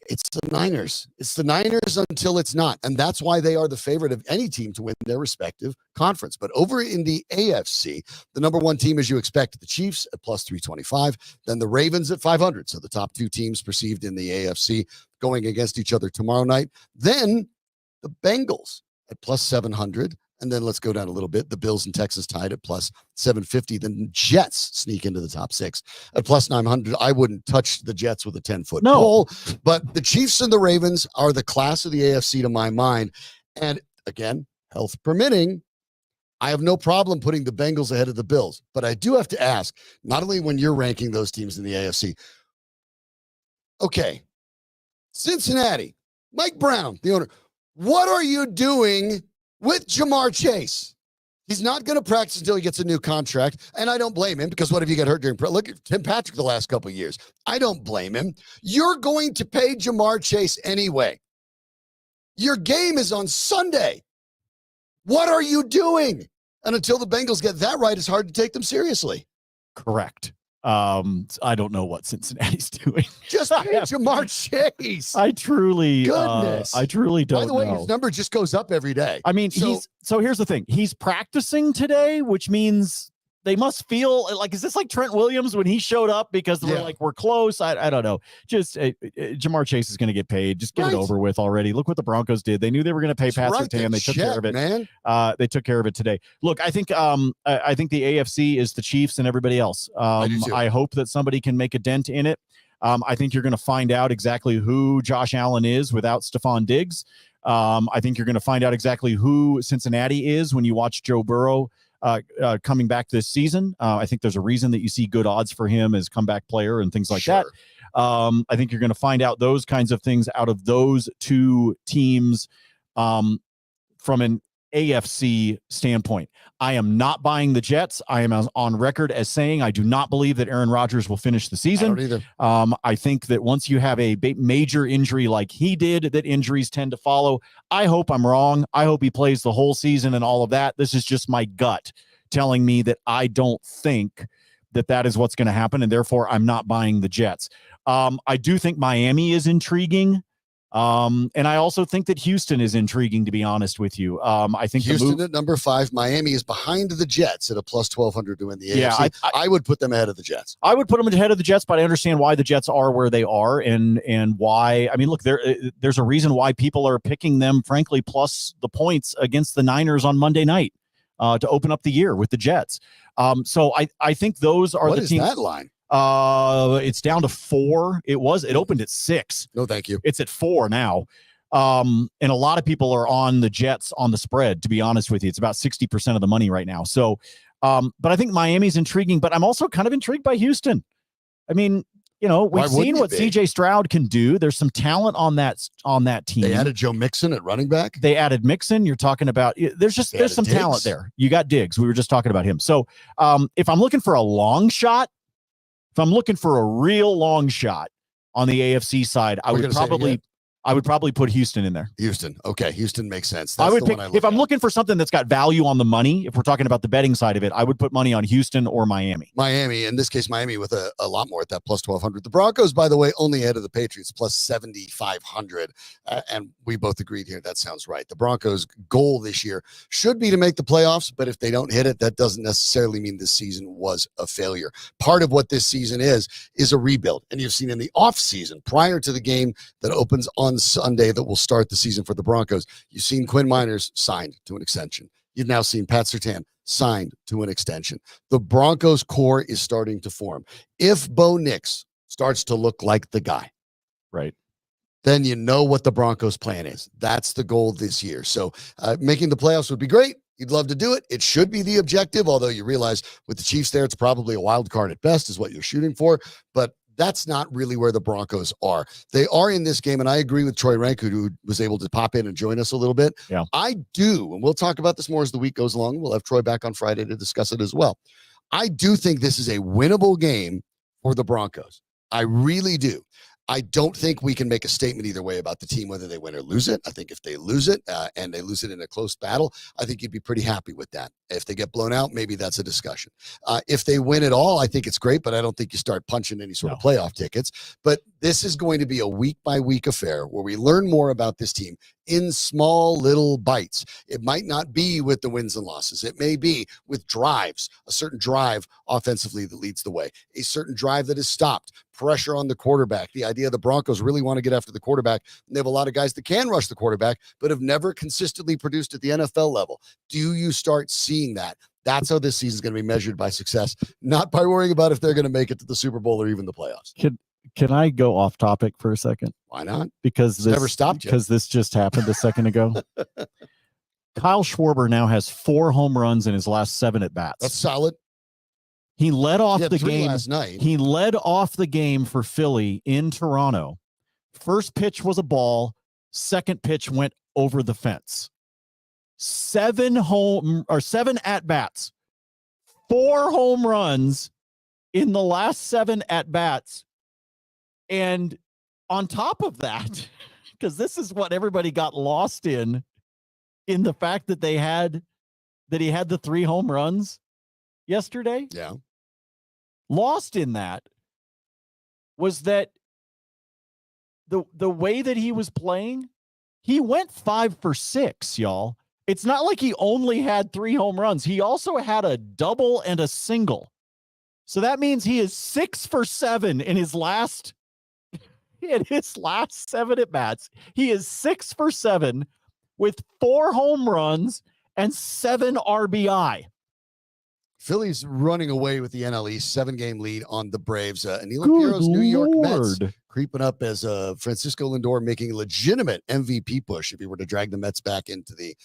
it's the Niners. It's the Niners until it's not. And that's why they are the favorite of any team to win their respective conference. But over in the AFC, the number 1 team, as you expect, the Chiefs at plus 325, then the Ravens at 500. So the top 2 teams perceived in the AFC going against each other tomorrow night. Then the Bengals at plus 700. And then let's go down a little bit. The Bills and Texas tied at plus 750. The Jets sneak into the top 6 at plus 900. I wouldn't touch the Jets with a 10-foot pole, but the Chiefs and the Ravens are the class of the AFC to my mind. And again, health permitting, I have no problem putting the Bengals ahead of the Bills. But I do have to ask, not only when you're ranking those teams in the AFC, okay, Cincinnati, Mike Brown, the owner, what are you doing with Jamar Chase? He's not going to practice until he gets a new contract, and I don't blame him because what if you get hurt during look at Tim Patrick the last couple of years. I don't blame him. You're going to pay Jamar Chase anyway. Your game is on Sunday. What are you doing? And until the Bengals get that right, it's hard to take them seriously. Correct. I don't know what Cincinnati's doing. Just pay Jamar Chase. I truly Goodness. I truly don't know. By the way, his number just goes up every day. I mean, so here's the thing. He's practicing today, which means they must feel like, is this like Trent Williams when he showed up because we're close? I don't know. Just Jamar Chase is going to get paid. Just get it over with already. Look what the Broncos did. They knew they were going to pay Pat Surtain. They took care of it. Man. They took care of it today. Look, I think the AFC is the Chiefs and everybody else. I hope that somebody can make a dent in it. I think you're going to find out exactly who Josh Allen is without Stephon Diggs. I think you're going to find out exactly who Cincinnati is when you watch Joe Burrow coming back this season. I think there's a reason that you see good odds for him as comeback player and things like that. I think you're going to find out those kinds of things out of those two teams from an AFC standpoint. I am not buying the Jets. I am on record as saying I do not believe that Aaron Rodgers will finish the season. I don't either. I think that once you have a major injury like he did, that injuries tend to follow. I hope I'm wrong. I hope he plays the whole season and all of that. This is just my gut telling me that I don't think that is what's going to happen, and therefore I'm not buying the Jets. I do think Miami is intriguing. And I also think that Houston is intriguing, to be honest with you. I think Houston at number 5, Miami is behind the Jets at a plus 1,200 to win the AFC. Yeah, I would put them ahead of the Jets. I would put them ahead of the Jets, but I understand why the Jets are where they are and why. I mean, look, there's a reason why people are picking them, frankly, plus the points against the Niners on Monday night to open up the year with the Jets. So I think those are the teams. What is that line? It's down to 4. It opened at 6. No, thank you. It's at 4 now. And a lot of people are on the Jets on the spread, to be honest with you. It's about 60% of the money right now. So, but I think Miami's intriguing, but I'm also kind of intrigued by Houston. I mean, we've seen what CJ Stroud can do. There's some talent on that team. They added Joe Mixon at running back. They added Mixon. You're talking about, there's some talent there. You got Diggs. We were just talking about him. So, if I'm looking for a long shot, if I'm looking for a real long shot on the AFC side, I would probably put Houston in there. Houston. Okay. Houston makes sense. I would pick, if I'm looking for something that's got value on the money, if we're talking about the betting side of it, I would put money on Houston or Miami. Miami, in this case, Miami with a lot more at that plus 1,200. The Broncos, by the way, only ahead of the Patriots, plus 7,500. And we both agreed here. That sounds right. The Broncos' goal this year should be to make the playoffs, but if they don't hit it, that doesn't necessarily mean this season was a failure. Part of what this season is a rebuild. And you've seen in the offseason, prior to the game that opens on Sunday that will start the season for the Broncos, you've seen Quinn Miners signed to an extension. You've now seen Pat Surtain signed to an extension. The Broncos core is starting to form. If Bo Nix starts to look like the guy, right, then you know what the Broncos plan is. That's the goal this year. So making the playoffs would be great. You'd love to do it. It should be the objective, although you realize with the Chiefs there, it's probably a wild card at best is what you're shooting for. But that's not really where the Broncos are. They are in this game, and I agree with Troy Rank, who was able to pop in and join us a little bit. Yeah. I do, and we'll talk about this more as the week goes along. We'll have Troy back on Friday to discuss it as well. I do think this is a winnable game for the Broncos. I really do. I don't think we can make a statement either way about the team, whether they win or lose it. I think if they lose it and they lose it in a close battle, I think you'd be pretty happy with that. If they get blown out, maybe that's a discussion. If they win it all, I think it's great, but I don't think you start punching any sort of playoff tickets. But this is going to be a week-by-week affair where we learn more about this team in small little bites. It might not be with the wins and losses. It may be with drives, a certain drive offensively that leads the way, a certain drive that is stopped, pressure on the quarterback. The idea the Broncos really want to get after the quarterback. And they have a lot of guys that can rush the quarterback, but have never consistently produced at the NFL level. Do you start seeing that? That's how this season is going to be measured by success, not by worrying about if they're going to make it to the Super Bowl or even the playoffs. Can I go off topic for a second? Why not? Because this never stopped you. Because this just happened a second ago. Kyle Schwarber now has 4 home runs in his last 7 at bats. That's solid. He led off the game last night. He led off the game for Philly in Toronto. First pitch was a ball. Second pitch went over the fence. 7 at-bats, 4 home runs in the last 7 at-bats. And on top of that, because this is what everybody got lost in the fact that he had the 3 home runs yesterday. Yeah. Lost in that was that the way that he was playing, he went 5 for 6, y'all. It's not like he only had 3 home runs. He also had a double and a single. So that means he is 6 for 7 in his last 7 at bats. He is 6 for 7 with 4 home runs and 7 RBI. Phillies running away with the NL East, 7-game lead on the Braves. Anilo Piero's New York Mets creeping up as Francisco Lindor making a legitimate MVP push if he were to drag the Mets back into the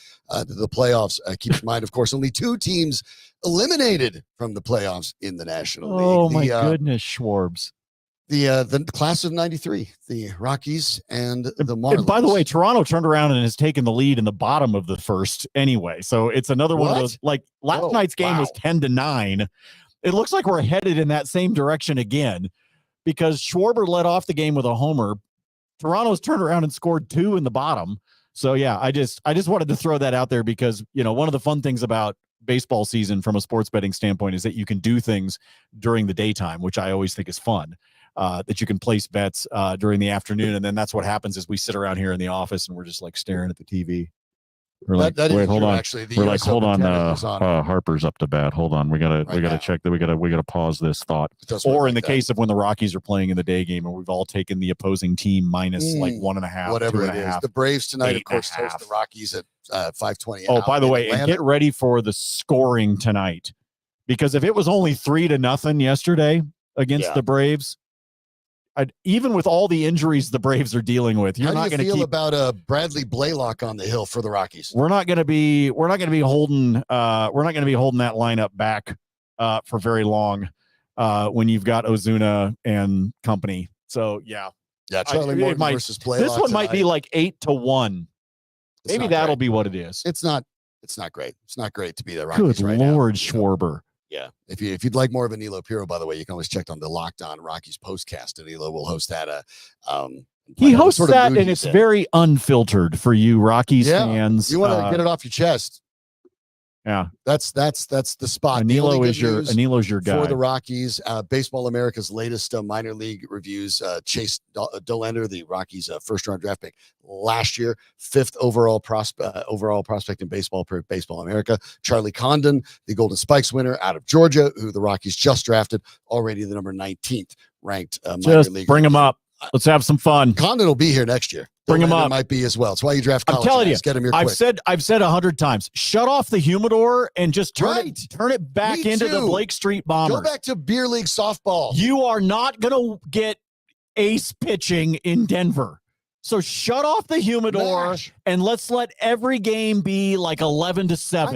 playoffs. Keep in mind, of course, only 2 teams eliminated from the playoffs in the National League. Oh, my goodness, Schwarbs. The class of 93, the Rockies and the Marlins. And by the way, Toronto turned around and has taken the lead in the bottom of the first anyway. So it's another one of those, like last night's game was 10-9. It looks like we're headed in that same direction again because Schwarber led off the game with a homer. Toronto's turned around and scored 2 in the bottom. So yeah, I just wanted to throw that out there because, one of the fun things about baseball season from a sports betting standpoint is that you can do things during the daytime, which I always think is fun. That you can place bets during the afternoon. And then that's what happens is we sit around here in the office and we're just like staring at the TV. We're like, wait, hold on. Actually, we're like, hold on. Harper's up to bat. Hold on. We gotta check that. We gotta pause this thought. Or in the case of when the Rockies are playing in the day game and we've all taken the opposing team minus like 1.5, whatever it is. 2.5. The Braves tonight, of course, host the Rockies at 5:20. Oh, by the way, and get ready for the scoring tonight, because if it was only 3-0 yesterday against the Braves, even with all the injuries the Braves are dealing with, you're not going to feel about Bradley Blaylock on the hill for the Rockies. We're not going to be holding that lineup back for very long when you've got Ozuna and company. So yeah, Charlie Morton versus Blaylock. This one might be like 8-1. Maybe that'll be what it is. It's not great. It's not great to be the Rockies. Good right Lord, now. Schwarber. Yeah. If you'd like more of Anilo Piro, by the way, you can always check on the Locked On Rockies postcast. Anilo will host that. He hosts that, and it's very unfiltered for you Rockies fans. You want to get it off your chest. Yeah, that's the spot. Anilo's your guy for the Rockies. Baseball America's latest minor league reviews. Chase Dollander, the Rockies' first-round draft pick last year, 5th overall prospect in baseball per Baseball America. Charlie Condon, the Golden Spikes winner out of Georgia, who the Rockies just drafted, already the number 19th ranked minor league. Bring him up. Let's have some fun. Condon will be here next year. Bring him up. Might be as well. That's why you draft college. I'm telling you, get him here quick. I've said 100 times, shut off the humidor and just turn it back into the Blake Street Bombers. Go back to beer league softball. You are not going to get ace pitching in Denver. So shut off the humidor and let's let every game be like 11-7.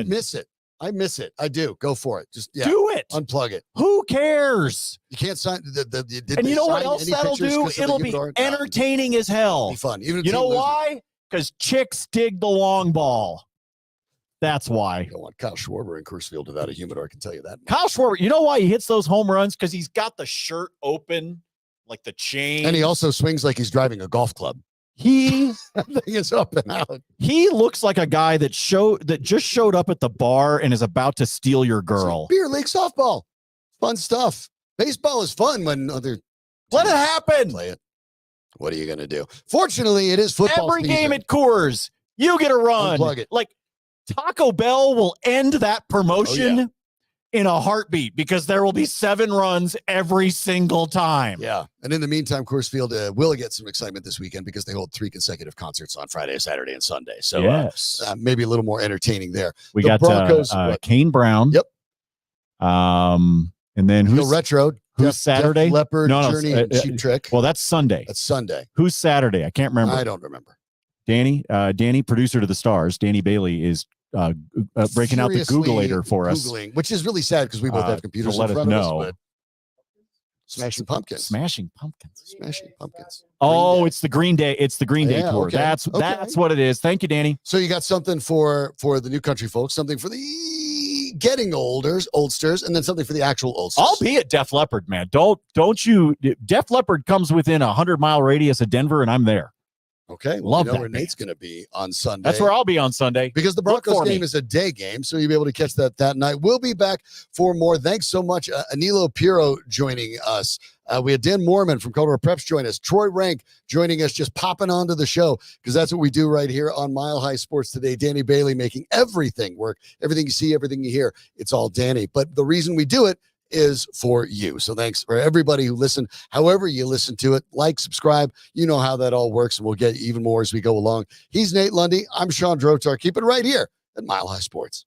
I miss it. I do. Go for it. Just do it. Unplug it. Who cares? You can't sign. And you know what else that'll do? It'll be entertaining as hell. It'll be fun. Even you know why? Because chicks dig the long ball. That's why. You don't want Kyle Schwarber in Coors Field without a humidor. I can tell you that. Kyle Schwarber, you know why he hits those home runs? Because he's got the shirt open, like the chain. And he also swings like he's driving a golf club. He is up and out. He looks like a guy that just showed up at the bar and is about to steal your girl. Beer league softball, fun stuff. Baseball is fun when other. Let it happen. Play it. What are you gonna do? Fortunately, it is football. Every game at Coors, you get a run. Unplug it. Like Taco Bell will end that promotion in a heartbeat because there will be 7 runs every single time. Yeah. And in the meantime, Coors Field will get some excitement this weekend because they hold 3 consecutive concerts on Friday, Saturday, and Sunday. So maybe a little more entertaining there. We got Broncos, Kane Brown. Yep. And then who's retro? Who's Saturday? Def Leppard, Journey, and Cheap Trick. Well, that's Sunday. That's Sunday. Who's Saturday? I can't remember. I don't remember. Danny, producer to the Stars, Danny Bailey is breaking out the Googleator for us, which is really sad because we both have computers to let in us front know. of us. Smashing Pumpkins. Smashing Pumpkins. Smashing Pumpkins. Oh, it's the Green Day. It's the Green Day tour. Okay. That's what it is. Thank you, Danny. So you got something for the new country folks, something for the getting oldsters, and then something for the actual oldsters. I'll be at Def Leppard, man. Don't you? Def Leppard comes within 100-mile radius of Denver, and I'm there. Okay, well, Love you know that, where man. Nate's going to be on Sunday. That's where I'll be on Sunday. Because the Look Broncos for me. game is a day game, so you'll be able to catch that night. We'll be back for more. Thanks so much, Anilo Piro joining us. We had Dan Mormon from Colorado Preps join us. Troy Rank joining us, just popping onto the show because that's what we do right here on Mile High Sports Today. Danny Bailey making everything work. Everything you see, everything you hear, it's all Danny. But the reason we do it is for you. So thanks for everybody who listened. However you listen to it, like, subscribe. You know how that all works, and we'll get even more as we go along. He's Nate Lundy. I'm Sean Drotar. Keep it right here at Mile High Sports.